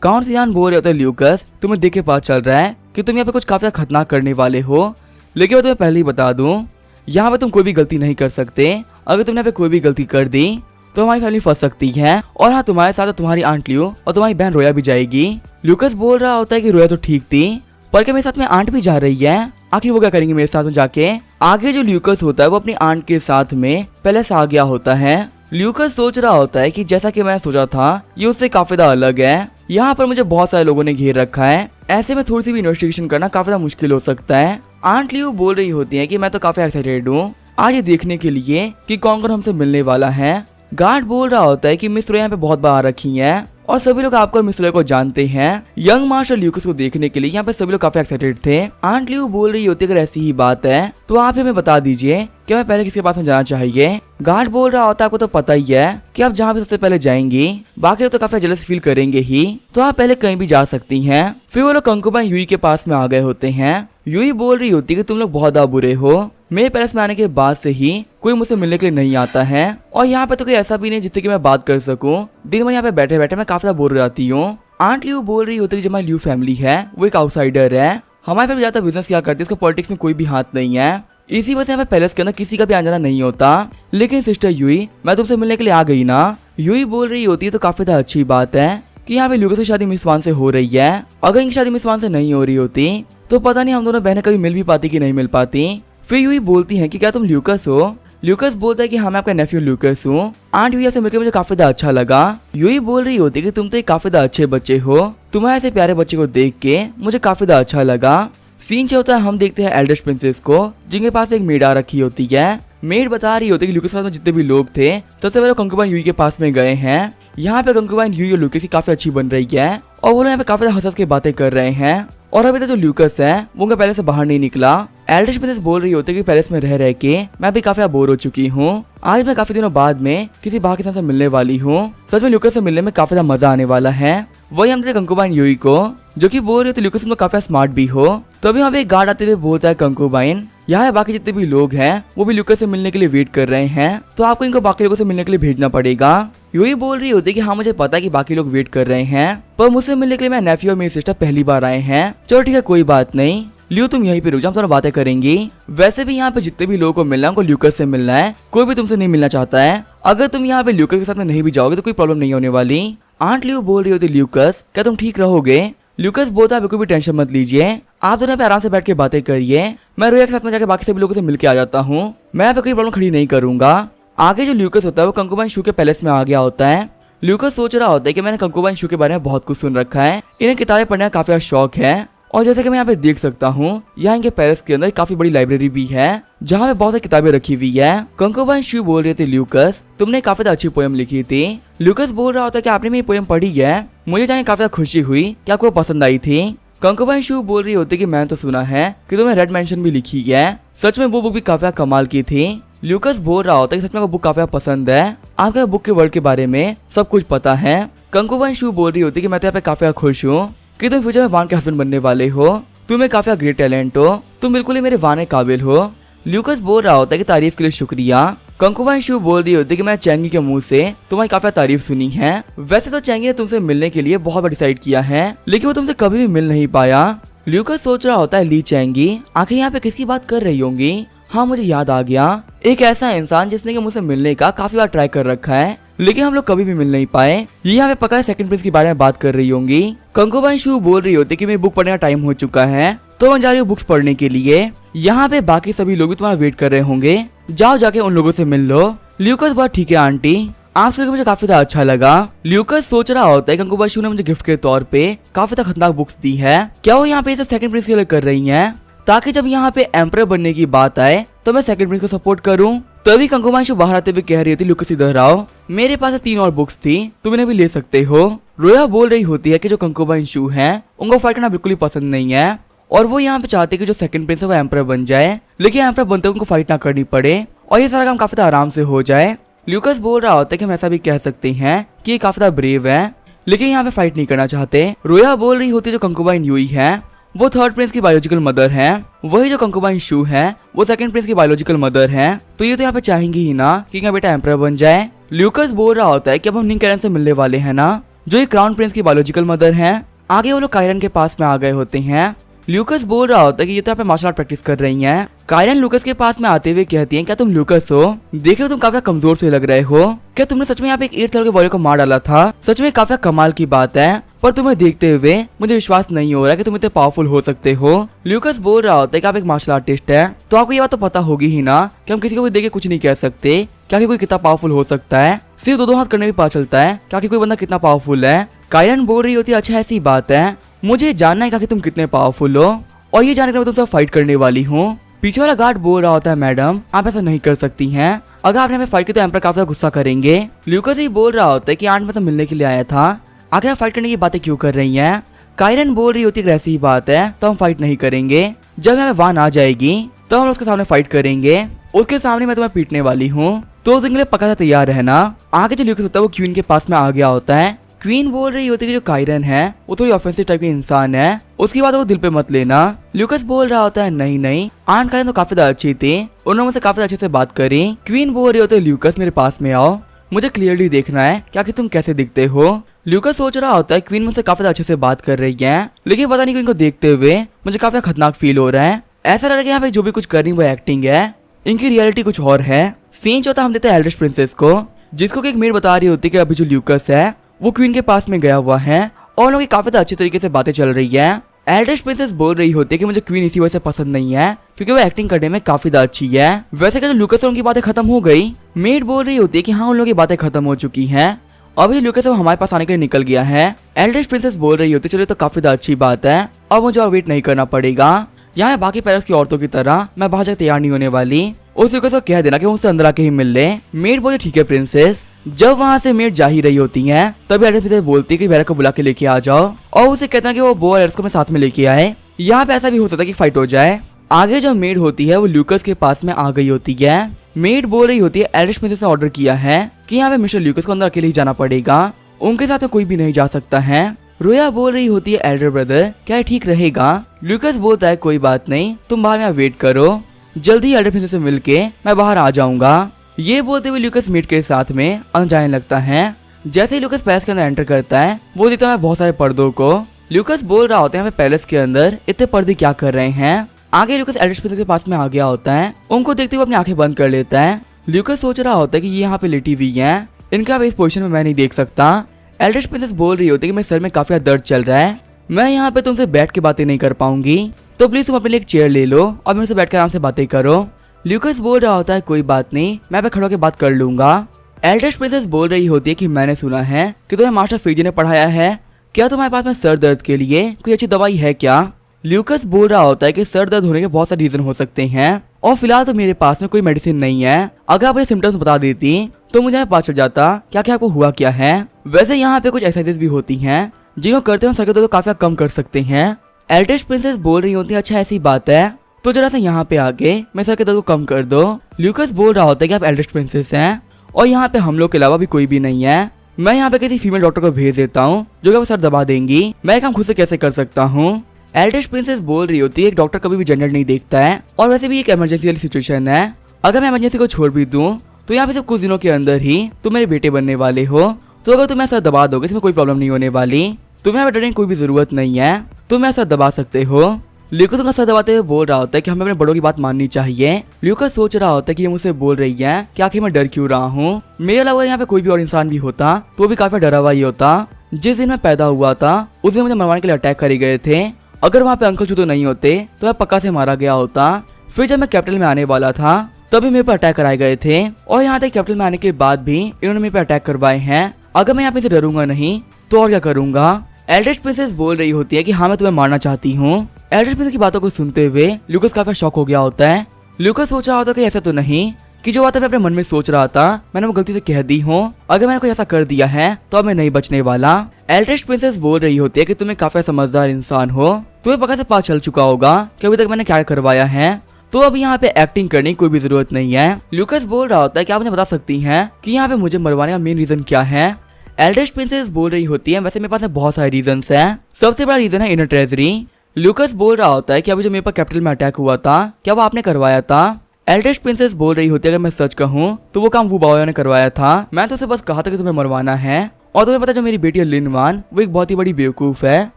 काउंट सियान बोल रहे होते हैं, ल्यूकस तुम्हें देख के पता चल रहा है कि तुम यहाँ पे कुछ काफी खतरनाक करने वाले हो, लेकिन मैं तुम्हें पहले ही बता दूं यहाँ पे तुम कोई भी गलती नहीं कर सकते। अगर तुमने यहाँ पे कोई भी गलती कर दी तो हमारी फैमिली फंस सकती है, और हाँ तुम्हारे साथ तुम्हारी आंट लियो और तुम्हारी बहन रोया भी जाएगी। ल्यूकस बोल रहा होता है कि रोया तो ठीक थी, पर क्या मेरे साथ में आंट भी जा रही है, आखिर वो क्या करेंगे मेरे साथ में जाके? आगे जो ल्यूकस होता है वो अपनी आंट के साथ में पैलेस आ गया होता है। ल्यूकस सोच रहा होता है कि जैसा कि मैं सोचा था ये उससे काफी अलग है, यहाँ पर मुझे बहुत सारे लोगों ने घेर रखा है, ऐसे में थोड़ी सी भी इन्वेस्टिगेशन करना काफी मुश्किल हो सकता है। आंट लियो बोल रही होती है कि मैं तो काफी एक्साइटेड हूँ आज ये देखने के लिए कि कौन कौन हमसे मिलने वाला है। गार्ड बोल रहा होता है कि मिस रोया यहाँ पे बहुत बार आ रखी है और सभी लोग आपको मिस लॉय को जानते हैं। यंग मार्शल ल्यूकस को देखने के लिए यहाँ पे सभी लोग काफी एक्साइटेड थे। आंट ल्यू बोल रही होती अगर ऐसी ही बात है तो आप हमें बता दीजिए कि मैं पहले किसके पास में जाना चाहिए। गार्ड बोल रहा होता है आपको तो पता ही है कि आप जहाँ पे सबसे पहले जाएंगी बाकी लोग तो काफी जेलस फील करेंगे ही, तो आप पहले कहीं भी जा सकती हैं। फिर वो लोग कंकुबाइन यूई के पास में आ गए होते हैं। यूई बोल रही होती है कि तुम लोग बहुत ज्यादा बुरे हो, मेरे पैलेस में आने के बाद से ही कोई मुझसे मिलने के लिए नहीं आता है और यहाँ पे तो कोई ऐसा भी नहीं जिससे कि मैं बात कर सकूं। दिन भर यहाँ पे बैठे बैठे मैं काफी ज्यादा बोर हो जाती हूँ। आंट ल्यू बोल रही होती है कि जो हमारी ल्यू फैमिली है वो एक आउटसाइडर है, हमारे फैमिली ज्यादा बिजनेस क्या करती है, इसका पॉलिटिक्स में कोई भी हाथ नहीं है, इसी वजह से यहाँ पे पैलेस के अंदर किसी का भी आना जाना नहीं होता। लेकिन सिस्टर यूई मैं तुमसे मिलने के लिए आ गई ना। यूई बोल रही होती है तो काफी ज्यादा अच्छी बात है कि यहाँ पे ल्यूकस की शादी मिस वान से हो रही है। अगर इनकी शादी मिस वान से नहीं हो रही होती तो पता नहीं हम दोनों बहनें कभी मिल भी पाती कि नहीं मिल पाती। फिर यूई बोलती है कि क्या तुम ल्यूकस हो। ल्यूकस बोलता है कि हाँ मैं आपका नेफ्यू ल्यूकस हूँ। आंट यूई से मिलकर मुझे काफी ज्यादा अच्छा लगा। यूई बोल रही होती है कि तुम तो एक काफी ज्यादा अच्छे बच्चे हो, तुम्हारे ऐसे प्यारे बच्चे को देख के मुझे काफी ज्यादा अच्छा लगा। सीन जो होता है हम देखते हैं एल्डर्स प्रिंसेस को जिनके पास एक मेड आ रखी होती है। मेड बता रही होती है कि ल्यूकस के साथ में जितने भी लोग थे सबसे पहले कंकुबाइन यूई के पास में गए हैं। यहाँ पे कंकुबाइन यूई और ल्यूकस की काफी अच्छी बन रही है और वो लोग यहाँ पे काफी हंस के बातें कर रहे हैं। और अभी तक जो ल्यूकस है वो उनके पैलेस से बाहर नहीं निकला। एल्डर्स प्रिंसेस बोल रही होती है कि पैलेस में रह रह के मैं भी काफी बोर हो चुकी हूँ, आज मैं काफी दिनों बाद में किसी बाहर के साथ मिलने वाली हूँ। सच में ल्यूकस से मिलने में काफी ज्यादा मजा आने वाला है। वही हम कंकुबाइन यूई को जो कि बोल रही होती ल्यूकस तुम काफी स्मार्ट भी हो। तो अभी वहाँ पे एक गार्ड आते हुए बोलता है कंकुबाइन यहाँ बाकी जितने भी लोग हैं वो भी ल्यूकस से मिलने के लिए वेट कर रहे हैं, तो आपको इनको बाकी लोगों से मिलने के लिए भेजना पड़ेगा। यूई बोल रही होती है कि हाँ मुझे पता है कि बाकी लोग वेट कर रहे हैं पर मुझसे मिलने के लिए मैं नेफ्यू और मेरी सिस्टर पहली बार आए हैं। चलो ठीक है कोई बात नहीं, ल्यू तुम यहीं पे रुक जाओ, हम दोनों बातें करेंगी। वैसे भी यहाँ पे जितने भी लोगों को मिलना है उनको ल्यूकस से मिलना है, कोई भी तुमसे नहीं मिलना चाहता है। अगर तुम यहाँ पे ल्यूकस के साथ में नहीं भी जाओगे तो कोई प्रॉब्लम नहीं होने वाली। आंट ल्यू बोल रही होती ल्यूकस क्या तुम ठीक रहोगे। ल्यूकस बोलता है बिल्कुल भी टेंशन मत लीजिए, आप दोनों पे आराम से बैठ के बातें करिए, मैं रोया के साथ में जाके बाकी सभी लोगों से मिलके आ जाता हूँ, मैं यहाँ पे कोई प्रॉब्लम खड़ी नहीं करूंगा। आगे जो ल्यूकस होता है वो कंकुबाइन शू के पैलेस में आ गया होता है। ल्यूकस सोच रहा होता है कि मैंने कंकुबाइन शू के बारे में बहुत कुछ सुन रखा है, इन्हें किताबें पढ़ने का काफी शौक है और जैसे कि मैं यहाँ पे देख सकता हूँ यहाँ इनके पैलेस के अंदर काफी बड़ी लाइब्रेरी भी है जहाँ पे बहुत सारी किताबें रखी हुई है। कंकुबाइन शू बोल रहे थे ल्यूकस तुमने काफी अच्छी पोएम लिखी थी। ल्यूकस बोल रहा होता है कि आपने मेरी पोएम पढ़ी है, मुझे जाने काफी खुशी हुई कि आपको पसंद आई थी। कंकुबाइन शू बोल रही होती कि मैंने तो सुना है कि तुमने रेड मेंशन भी लिखी है, सच में वो बुक भी काफी कमाल की थी। ल्यूकस बोल रहा होता है कि सच में वो बुक काफी पसंद है, आपको बुक के वर्ल्ड के बारे में सब कुछ पता है। कंकुबाइन शू बोल रही होती कि मैं तो यहाँ पे काफी खुश हूँ कि तुम फ्यूचर में वान के हस्बैंड बनने वाले हो, तुम्हें काफी ग्रेट टैलेंट हो, तुम बिल्कुल ही मेरे वान के काबिल हो। ल्यूकस बोल रहा होता है कि तारीफ के लिए शुक्रिया। कंकुबाइन शू बोल रही होती कि मैं चैंगी के मुंह से तुम्हारी काफी तारीफ सुनी है। वैसे तो चैंगी ने तुमसे मिलने के लिए बहुत बार डिसाइड किया है लेकिन वो तुमसे कभी भी मिल नहीं पाया। ल्यूकस सोच रहा होता है ली चैंगी आखिर यहाँ पे किसकी बात कर रही होंगी। हाँ मुझे याद आ गया, एक ऐसा इंसान जिसने कि मुझसे मिलने का काफी बार ट्राई कर रखा है लेकिन हम लोग कभी भी मिल नहीं पाए। ये यहाँ पे पक्का है सेकंड प्रिंस के बारे में बात कर रही होंगी। कंकुबाइन शू बोल रही होती कि मेरी बुक पढ़ने का टाइम हो चुका है तो मैं जा रही हूँ बुक्स पढ़ने के लिए। यहाँ पे बाकी सभी लोग भी तुम्हारा वेट कर रहे होंगे, जाओ जाके उन लोगों से मिल लो। ल्यूकस बहुत ठीक है आंटी, आप सुनकर मुझे काफी ज्यादा अच्छा लगा। ल्यूकस सोच रहा होता है कि कंकुबाइन शू ने मुझे गिफ्ट के तौर पे काफी ज्यादा खतरनाक बुक्स दी है, क्या वो यहाँ पे सब सेकंड प्रिंस के लिए कर रही हैं ताकि जब यहाँ पे एम्परर बनने की बात आए तो मैं सेकंड प्रिंस को सपोर्ट करूँ। तभी कंकुबाइन शू बाहर आते हुए कह रही थी ल्यूकस इधर आओ, मेरे पास 3 और बुक्स थी तुम इन्हें भी ले सकते हो। रोया बोल रही होती है कि जो कंकुबाइन शू है उनको फाइट करना बिल्कुल ही पसंद नहीं है और वो यहाँ पे चाहते कि जो सेकंड प्रिंस है वो एम्परर बन जाए, लेकिन एम्परर बनते उनको फाइट ना करनी पड़े और ये सारा काम काफी आराम से हो जाए। ल्यूकस बोल रहा होता है कि हम ऐसा भी कह सकते हैं कि ये काफी ब्रेव है लेकिन यहाँ पे फाइट नहीं करना चाहते। रोया बोल रही होती है जो कंकुबाइन यूई है वो थर्ड प्रिंस की बायोलॉजिकल मदर है, वही जो कंकुबाइन शू है वो सेकंड प्रिंस की बायोलॉजिकल मदर है, तो ये तो यहाँ पे चाहेंगी ही ना कि इनका बेटा एम्परर बन जाए। ल्यूकस बोल रहा होता है कि अब हम निंग कैरन से मिलने वाले हैं ना, जो ये क्राउन प्रिंस की बायोलॉजिकल मदर है। आगे वो लोग कायरन के पास में आ गए होते हैं। ल्यूकस बोल रहा होता है कि ये तो यहाँ पे मार्शल आर्ट प्रैक्टिस कर रही हैं। कायरन लूकस के पास में आते हुए कहती हैं क्या तुम लूकस हो, देखे तुम काफी कमजोर से लग रहे हो, क्या तुमने सच में यहाँ पे एक 8 साल के वॉरियर को मार डाला था, सच में काफी कमाल की बात है, पर तुम्हें देखते हुए मुझे विश्वास नहीं हो रहा कि तुम इतने पावरफुल हो सकते हो। लूकस बोल रहा होता है कि आप एक मार्शल आर्टिस्ट है तो आपको ये बात तो पता होगी ही ना कि हम किसी को भी देख के कुछ नहीं कह सकते क्या कोई कितना पावरफुल हो सकता है, सिर्फ दो हाथ करने भी पता चलता है क्या कोई बंदा कितना पावरफुल है। कायरन बोल रही होती है अच्छा ऐसी बात है, मुझे जानना है कि तुम कितने पावरफुल हो और ये जानने के मैं तुमसे फाइट करने वाली हूँ। पीछे वाला गार्ड बोल रहा होता है मैडम आप ऐसा नहीं कर सकती हैं, अगर आपने हमें फाइट की तो एम्पर काफी गुस्सा करेंगे। ल्यूकस ही बोल रहा होता है कि आंट में तो मिलने के लिए आया था आगे आप फाइट करने की बातें क्यों कर रही हैं? कायरन बोल रही होती है ऐसी ही बात है तो हम फाइट नहीं करेंगे। जब यहाँ पे वान आ जाएगी तो हम उसके सामने फाइट करेंगे। उसके सामने मैं तुम्हें पीटने वाली हूँ, तो उस दिन के लिए पक्का से तैयार रहना। आगे जो ल्यूकस होता है वो क्वीन के पास में आ गया होता है। क्वीन बोल रही होती है कि जो कायरन है वो थोड़ी ऑफेंसिव टाइप की इंसान है, उसकी बात वो दिल पे मत लेना। ल्यूकस बोल रहा होता है नहीं नहीं, आंट कायरन तो काफी ज्यादा अच्छी थी, उन्होंने मुझसे काफी अच्छे से बात करी। क्वीन बोल रही होती है ल्यूकस मेरे पास में आओ, मुझे क्लियरली देखना है क्या कि तुम कैसे दिखते हो। ल्यूकस सोच रहा होता है क्वीन मुझसे काफी अच्छे से बात कर रही है, लेकिन पता नहीं इनको देखते हुए मुझे काफी खतरनाक फील हो रहा है। ऐसा लग रहा है यहाँ पे जो भी कुछ कर रही है वो एक्टिंग है, इनकी रियलिटी कुछ और है। सीन चौथा हम देते हैं एल्ड्रिश प्रिंसेस को, जिसको कि एक मेड बता रही होती है कि अभी जो ल्यूकस है वो क्वीन के पास में गया हुआ है और उन लोगों की काफी अच्छे तरीके से बातें चल रही है। एल्ड्रिश प्रिंसेस बोल रही होती है कि मुझे क्वीन इसी वजह से पसंद नहीं है क्योंकि वो एक्टिंग करने में काफी अच्छी है। वैसे क्या ल्यूकस और उनकी बातें खत्म हो गई? मेड बोल रही होती है कि हाँ उन लोगों की बातें खत्म हो चुकी हैं, अभी ल्यूकस वो हमारे पास आने के लिए निकल गया है। एल्ड्रिश प्रिंसेस बोल रही होती है चलो तो काफी अच्छी बात है, अब मुझे और वेट नहीं करना पड़ेगा। यहाँ बाकी पैलेस की औरतों की तरह मैं बाहर जाकर तैयार नहीं होने वाली, उस ल्यूकस को कह देना कि उससे अंदर आके ही मिल ले। मेड बोले ठीक है प्रिंसेस। जब वहाँ से मेड जा ही रही होती है तभी एल्ड्रिश प्रिंसेस बोलती है कि वेरा को बुला के लेके आ जाओ और उसे कहता है कि वो बो एल्ड्रिश को मैं साथ में लेके आए। यहाँ पे ऐसा भी हो सकता है कि फाइट हो जाए। आगे जो मेड होती है वो ल्यूकस के पास में आ गई होती है। मेड बोल रही होती है एल्ड्रिश प्रिंसेस ने ऑर्डर किया है कि यहाँ पे मिस्टर ल्यूकस को अंदर अकेले ही जाना पड़ेगा, उनके साथ कोई भी नहीं जा सकता है। रोया बोल रही होती है एल्डर ब्रदर क्या ये ठीक रहेगा? ल्यूकस बोलता है कोई बात नहीं, तुम बाहर में वेट करो, जल्दी एल्डर प्रिंसेस से मिलके मैं बाहर आ जाऊंगा। ये बोलते हुए ल्यूकस मेड के साथ में अंदर जाने लगता है। जैसे ही ल्यूकस पैलेस के अंदर एंटर करता है वो देखता है बहुत सारे पर्दों को। ल्यूकस बोल रहा होता है पैलेस के अंदर इतने पर्दे क्या कर रहे हैं। आगे ल्यूकस एल्डर प्रिंसेस के पास में आ गया होता है, उनको देखते हुए अपनी आंखें बंद कर लेता है। ल्यूकस सोच रहा होता है कि ये यहाँ पे लेटी हुई है, इनका इस पोजीशन में मैं नहीं देख सकता। एल्ड्रिश प्रिंसेस बोल रही होती है कि मेरे सर में काफी दर्द चल रहा है, मैं यहाँ पे तुमसे बैठ के बातें नहीं कर पाऊंगी, तो प्लीज तुम अपने लिए एक चेयर ले लो और मेरे से बैठ कर आराम से बातें करो। ल्यूकस बोल रहा होता है कोई बात नहीं, मैं पे खड़े होकर बात कर लूंगा। एल्ड्रिश प्रिंसेस बोल रही होती है कि मैंने सुना है कि तुम्हें मास्टर फ्रीजी ने पढ़ाया है, क्या तुम्हारे पास में सर दर्द के लिए कोई अच्छी दवाई है क्या? ल्यूकस बोल रहा होता है कि सर दर्द होने के बहुत सारे रीजन हो सकते हैं और फिलहाल तो मेरे पास में कोई मेडिसिन नहीं है, अगर आप ये सिम्टम्स बता देती तो मुझे पता चल जाता क्या क्या आपको हुआ क्या है। वैसे यहाँ पे कुछ एक्सरसाइजेस भी होती हैं जिनको करते हो सर के दर्द को काफी कम कर सकते हैं। एल्ड्रिश प्रिंसेस बोल रही होती है अच्छा ऐसी बात है, तो जरा सा यहाँ पे आके मैं सर के दर्द को कम कर दो। ल्यूकस बोल रहा होता है कि आप एल्ड्रिश प्रिंसेस हैं और यहाँ पे हम लोग के अलावा भी कोई भी नहीं है, मैं यहाँ पे किसी फीमेल डॉक्टर को भेज देता हूँ जो कि वो सर दबा देंगी, मैं काम खुद से कैसे कर सकता हूँ। एल्ड्रिश प्रिंसेस बोल रही होती है एक डॉक्टर कभी भी जेंडर नहीं देखता है और वैसे भी एक इमरजेंसी वाली सिचुएशन है, अगर मैं इमरजेंसी को छोड़ भी दूं तो यहाँ पे सिर्फ कुछ दिनों के अंदर ही तुम मेरे बेटे बनने वाले हो, तो अगर तुम्हें सर दबा दोगे इसमें कोई प्रॉब्लम नहीं होने वाली, तुम्हें यहाँ पे डरने की कोई भी जरूरत नहीं है, तुम सर दबा सकते हो। ल्यूकस उनका सर दबाते हुए बोल रहा होता है कि हमें अपने बड़ों की बात माननी चाहिए। ल्यूकस सोच रहा होता है कि ये मुझसे बोल रही है कि आखिर मैं डर क्यों रहा हूँ, मेरे अलावा यहाँ पे कोई भी और इंसान भी होता तो भी काफी डरा हुआ ही होता। जिस दिन मैं पैदा हुआ था उस दिन मुझे मरवाने के लिए अटैक करे गए थे, अगर वहाँ पे अंकल चूतो नहीं होते तो मैं पक्का से मारा गया होता। फिर जब मैं कैपिटल में आने वाला था तभी मेरे पर अटैक कराए गए थे और यहाँ तक कैपिटल में आने के बाद भी इन्होंने मेरे पर अटैक करवाए हैं, अगर मैं यहाँ पे से डरूंगा नहीं तो और क्या करूंगा। एल्ड्रिश प्रिंसेस बोल रही होती है कि हाँ मैं तुम्हें मारना चाहती हूँ। एल्ड्रिश प्रिंसेस की बातों को सुनते हुए ल्यूकस काफी शॉक हो गया होता है। ल्यूकस सोच रहा होता है कि ऐसा तो नहीं कि जो बातें मैं अपने मन में सोच रहा था मैंने वो गलती से कह दी हूँ, अगर मैंने कोई ऐसा कर दिया है तो अब मैं नहीं बचने वाला। एल्ड्रिश प्रिंसेस बोल रही होती है कि तुम्हें काफी समझदार इंसान हो, तुम्हें पक्का से पता चल चुका होगा कि अभी तक मैंने क्या करवाया है, तो अब यहाँ पे एक्टिंग करने की कोई भी जरूरत नहीं है। ल्यूकस बोल रहा होता है कि आप मुझे बता सकती हैं कि यहाँ पे मुझे मरवाने का मेन रीजन क्या है। एल्ड्रिश प्रिंसेस बोल रही होती है वैसे मेरे पास बहुत सारे रीजन है, सबसे बड़ा रीजन है इनर ट्रेजरी। ल्यूकस बोल रहा होता है कि अभी जो मेरे पर कैपिटल में अटैक हुआ था क्या वो आपने करवाया था? एल्ड्रिश प्रिंसेस बोल रही होती है अगर मैं सच कहूँ तो वो काम वो बाबा ने करवाया था, मैं तो उसे बस कहा था कि तुम्हें मरवाना है, और तुम्हें पता जो मेरी बेटी है लिनवान वो एक बहुत ही बड़ी बेवकूफ है,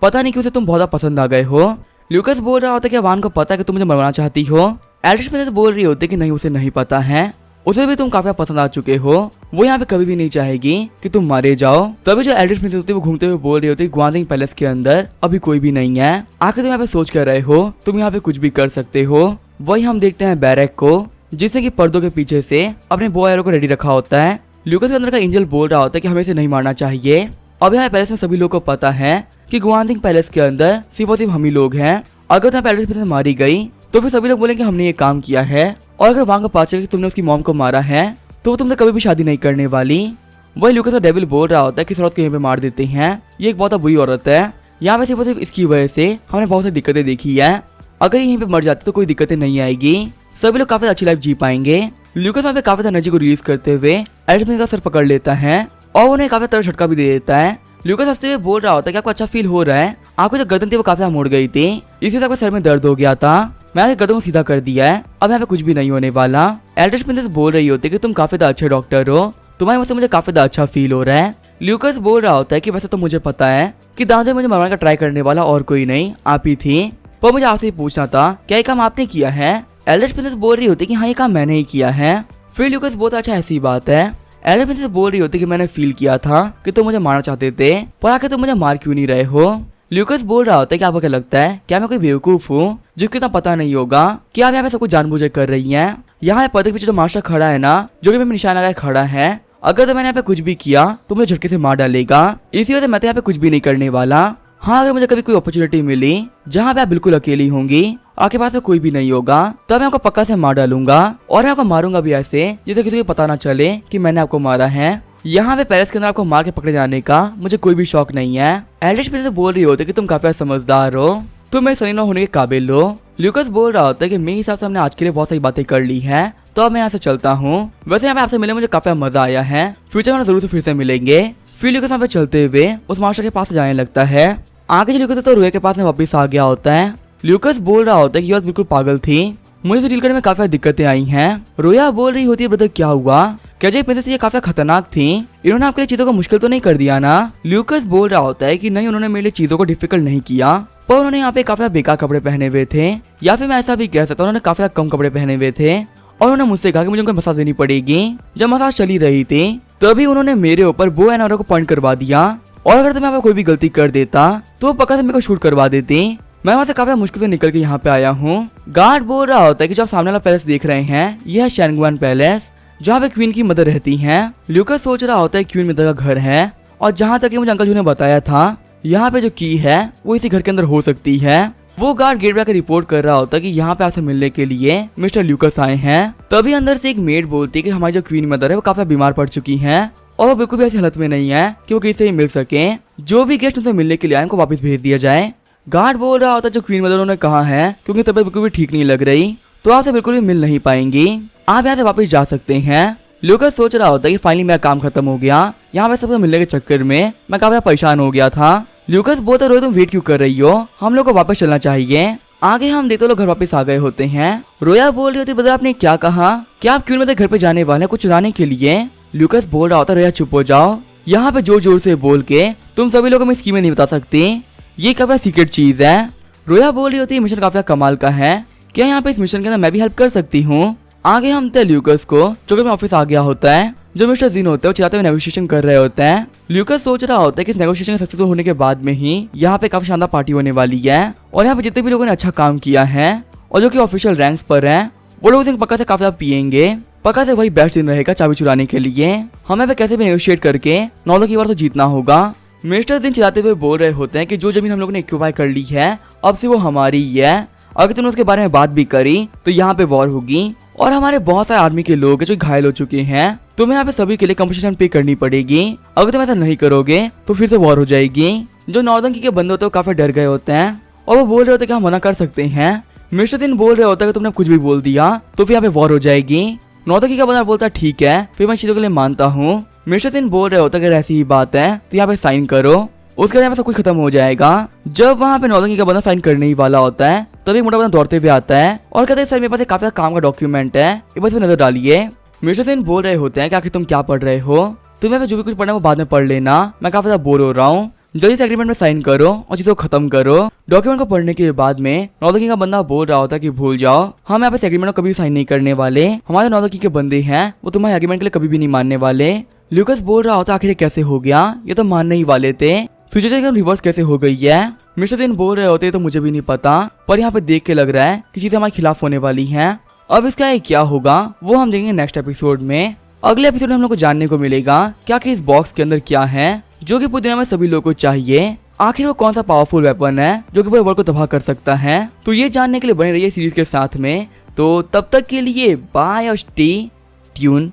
पता नहीं कि उसे तुम बहुत पसंद आ गए हो। ल्यूकस बोल रहा होता है कि वान को पता है कि तुम मुझे मरवाना चाहती हो। एल्ड्रिश प्रिंसेस बोल रही होती है कि नहीं उसे नहीं पता है, उसे भी तुम काफी पसंद आ चुके हो, वो यहाँ पे कभी भी नहीं चाहेगी कि तुम मारे जाओ। तभी जो एल्ड्रिश प्रिंसेस होती है वो घूमते हुए बोल रही होती है ग्वांजिंग पैलेस के अंदर अभी कोई भी नहीं है, आखिर तुम यहाँ पे सोच कर रहे हो तुम यहाँ पे कुछ भी कर सकते हो। वही हम देखते हैं बैरक को जिसने की पर्दों के पीछे से अपने बॉय एरो को रेडी रखा होता है। ल्यूकस के अंदर का एंजल बोल रहा होता है कि हमें इसे नहीं मारना चाहिए, अब यहाँ पैलेस में सभी लोगों को पता है कि ग्वांजिंग पैलेस के अंदर सिर्फ और सिर्फ हम ही लोग हैं, अगर यहाँ एल्ड्रिश प्रिंसेस मारी गई तो फिर सभी लोग बोलेंगे हमने ये काम किया है, और अगर वांग को पता चले कि तुमने उसकी मॉम को मारा है तो वो तुमसे कभी भी शादी नहीं करने वाली। वही ल्यूकस और डेविल बोल रहा होता है कि इस औरत को यहीं पे मार देते हैं, ये एक बहुत बुरी औरत है। यहाँ पे सिर्फ इसकी वजह से हमने बहुत सारी दिक्कतें देखी है, अगर यहीं पे मर जाती तो कोई दिक्कतें नहीं आएगी, सभी लोग काफी अच्छी लाइफ जी पाएंगे। ल्यूकस वहाँ पे काफी एनर्जी को रिलीज करते हुए एल्डर का सर पकड़ लेता है और उन्हें काफी तरह झटका भी दे देता है। ल्यूकस हंसते हुए बोल रहा होता है कि आपको अच्छा फील हो रहा है, आपको जो गर्दन थी वो काफी मुड़ गई थी, इसी से आपके सर में दर्द हो गया था, मैंने गर्दन को सीधा कर दिया है, अब यहाँ पे कुछ भी नहीं होने वाला। एल्डर प्रिंसेस बोल रही होती है कि तुम काफी अच्छे डॉक्टर हो, तुम्हारी वजह से मुझे काफी अच्छा फील हो रहा है। ल्यूकस बोल रहा होता है कि वैसे तो मुझे पता है कि दादा मुझे मरवाने का ट्राई करने वाला और कोई नहीं आप ही थी, पर मुझे आपसे पूछना था क्या ये काम आपने किया है। एल्डर प्रिंसेस बोल रही होती है कि हाँ ये काम मैंने ही किया है। फिर ल्यूकस बहुत अच्छा ऐसी बात है। एल्डर प्रिंसेस बोल रही होती है कि मैंने फील किया था कि तुम मुझे मारना चाहते थे, पर आखिर तुम मुझे मार क्यों नहीं रहे हो। ल्यूकस बोल रहा होता है कि आपको क्या लगता है क्या मैं कोई बेवकूफ हूँ जिसको इतना पता नहीं होगा कि आप यहाँ पे सब कुछ जानबूझ कर रही हैं। यहाँ पे पर्दे के पीछे जो मास्टर खड़ा है ना, जो कि मैं निशान लगाए खड़ा है, अगर तो मैंने यहाँ पे कुछ भी किया तो मुझे झटके से मार डालेगा, इसी वजह से मैं तो यहाँ पे कुछ भी नहीं करने वाला। हाँ अगर मुझे कभी कोई अपॉर्चुनिटी मिली जहाँ पे आप बिल्कुल अकेली होंगी, आपके पास में कोई भी नहीं होगा, तब मैं आपको पक्का से मार डालूंगा और मैं आपको मारूंगा भी ऐसे जिसे किसी को पता ना चले कि मैंने आपको मारा है। यहाँ पे पैलेस के अंदर आपको मार के पकड़े जाने का मुझे कोई भी शौक नहीं है। एल्डर प्रिंसेस बोल रही होती है कि तुम काफी समझदार हो, तुम मेरे सनी होने के काबिल हो। ल्यूकस बोल रहा होता है कि मेरे हिसाब से हमने आज के लिए बहुत सारी बातें कर ली है, तो अब मैं यहाँ से चलता हूँ। वैसे यहाँ पे आपसे मिले मुझे काफी मजा आया है, फ्यूचर में जरूर से फिर से मिलेंगे। फिर ल्यूकस यहाँ पे चलते हुए उस मास्टर के पास जाने लगता है। आगे ल्यूकस तो रोया के पास में वापस आ गया होता है। ल्यूकस बोल रहा होता है कि ये बिल्कुल पागल थी, मुझे डील करने में काफी दिक्कतें आई हैं। रोया बोल रही होती है ब्रदर क्या हुआ, क्या जो प्रिंसेस ये काफी खतरनाक थी, इन्होंने आपके लिए चीजों को मुश्किल तो नहीं कर दिया ना। ल्यूकस बोल रहा होता है कि नहीं उन्होंने मेरे लिए चीजों को डिफिकल्ट नहीं किया, पर उन्होंने यहाँ पे काफी बेकार कपड़े पहने हुए थे, या फिर मैं ऐसा भी कह सकता हूँ उन्होंने काफी कम कपड़े पहने हुए थे और उन्होंने मुझसे कहा कि मुझे उनको मसाज देनी पड़ेगी। जब मसाज चली रही थी तभी उन्होंने मेरे ऊपर बो एंड एरो को पॉइंट करवा दिया और अगर तो मैं कोई भी गलती कर देता तो पक्का से मेरे को शूट करवा देती। मैं वहाँ से काफी मुश्किल से निकल के यहाँ पे आया हूँ। गार्ड बोल रहा होता है कि जो आप सामने वाला पैलेस देख रहे हैं यह है शैंगुआन पैलेस, जहाँ पे क्वीन की मदर रहती हैं। ल्यूकस सोच रहा होता है क्वीन मदर का घर है और जहाँ तक मुझे अंकल जी ने बताया था यहाँ पे जो की है वो इसी घर के अंदर हो सकती है। वो गार्ड गेट पे आकर रिपोर्ट कर रहा होता है कि यहाँ पे आपसे मिलने के लिए मिस्टर ल्यूकस आए हैं। तभी अंदर से एक मेड बोलती है कि हमारी जो क्वीन मदर है वो काफी बीमार पड़ चुकी है और वो बिल्कुल भी ऐसी हालत में नहीं है कि वो किसी से मिल सके, जो भी गेस्ट उनसे मिलने के लिए आए उनको वापस भेज दिया जाए। गार्ड बोल रहा होता है जो क्वीन मदर उन्होंने कहा है क्योंकि तबीयत बिल्कुल भी ठीक नहीं लग रही तो आपसे बिल्कुल भी मिल नहीं पाएंगी, आप यहाँ से वापस जा सकते हैं। ल्यूकस सोच रहा होता है कि फाइनली मेरा काम खत्म हो गया, यहाँ पे सबसे मिलने के चक्कर में मैं काफी परेशान हो गया था। ल्यूकस बोलते रोए तुम वेट क्यों कर रही हो, हम लोग को वापस चलना चाहिए। आगे हम देखते लोग घर वापस आ गए होते हैं। रोया बोल रही होती बता आपने क्या कहा, क्या आप क्यों घर पे जाने वाले कुछ चुराने के लिए। ल्यूकस बोल रहा होता रोया चुप हो जाओ, यहाँ पे जोर जोर से बोल के तुम सभी लोगों में स्कीमें नहीं बता सकती, ये काफी सीक्रेट चीज है। रोया बोल रही होती है मिशन काफी कमाल का है, क्या यहाँ पे इस मिशन के अंदर मैं भी हेल्प कर सकती हूँ। आगे हम ल्यूकस को जो कि ऑफिस आ गया होता है, जो मिस्टर जीन होते हैं वो चिल्लाते हुए नेगोशिएशन कर रहे होते हैं। ल्यूकस सोच रहा होता है कि इस नेगोशिएशन सक्सेसफुल होने के बाद में ही यहाँ पे काफी शानदार पार्टी होने वाली है और यहाँ पे जितने भी लोगों ने अच्छा काम किया है और जो कि ऑफिशियल रैंक्स पर है वो लोग पक्का से काफी पियेंगे, पक्का से वही बेस्ट दिन रहेगा चाबी चुराने के लिए। हमें पे कैसे भी नेगोशिएट करके 9 की बार तो जीतना होगा। मिस्टर जीन चिल्लाते हुए बोल रहे होते हैं कि जो जमीन हम लोगों ने एक्यूपाई कर ली है अब से वो हमारी ही है, अगर तुमने उसके बारे में बात भी करी तो यहाँ पे वॉर होगी और हमारे बहुत सारे आर्मी के लोग जो घायल हो चुके हैं, तुम्हें यहाँ पे सभी के लिए कंपनसेशन पे करनी पड़ेगी, अगर तुम ऐसा नहीं करोगे तो फिर से वॉर हो जाएगी। जो नॉर्दर्न की के बंदे होते हैं वो काफी डर गए होते हैं और वो बोल रहे होते हैं कि हम मना कर सकते हैं। मिस्टर दिन बोल रहे होता है कि तुमने कुछ भी बोल दिया तो फिर यहाँ पे वॉर हो जाएगी। नॉर्दर्न की का बंदा बोलता है ठीक है फिर मैं चीजों के लिए मानता हूँ। मिस्टर दिन बोल रहे होता है अगर ऐसी ही बात है तो यहाँ पे साइन करो, उसके बाद यहाँ पे सब कुछ खत्म हो जाएगा। जब वहाँ पे नॉर्दर्न का बंदा साइन करने ही वाला होता है तभी मोटा बंदा दौड़ते हुए आता है और कहते हैं सर मेरे पास काफी काम का डॉक्यूमेंट है, एक बार नजर डालिए। मिस्टर सेन बोल रहे होते हैं कि आखिर तुम क्या पढ़ रहे हो, तुम्हें जो भी कुछ पढ़ना है वो बाद में पढ़ लेना, मैं काफी ज्यादा बोर हो रहा हूँ, जल्दी से एग्रीमेंट में साइन करो और चीजों को खत्म करो। डॉक्यूमेंट को पढ़ने के बाद में नॉर्दर्न का बंदा बोल रहा होता है कि भूल जाओ, हम यहाँ पे एग्रीमेंट को कभी साइन नहीं करने वाले, हमारे नॉर्दर्न के बंदे हैं वो तुम्हारे एग्रीमेंट के लिए कभी भी नहीं मानने वाले। ल्यूकस बोल रहा होता आखिर कैसे हो गया, ये तो मानने ही वाले थे, सिचुएशन रिवर्स कैसे हो गई है। मिस्टर दिन बोल रहे होते तो मुझे भी नहीं पता, पर यहाँ पे देख के लग रहा है कि चीजें हमारे खिलाफ होने वाली हैं। अब इसका क्या होगा वो हम देखेंगे नेक्स्ट एपिसोड में। अगले एपिसोड में हम लोग को जानने को मिलेगा क्या कि इस बॉक्स के अंदर क्या है जो कि पूरी दुनिया में सभी लोगों को चाहिए, आखिर वो कौन सा पावरफुल वेपन है जो कि पूरे वर्ल्ड को तबाह कर सकता है। तो ये जानने के लिए बने रहिए सीरीज के साथ में। तो तब तक के लिए बाय और स्टे ट्यून।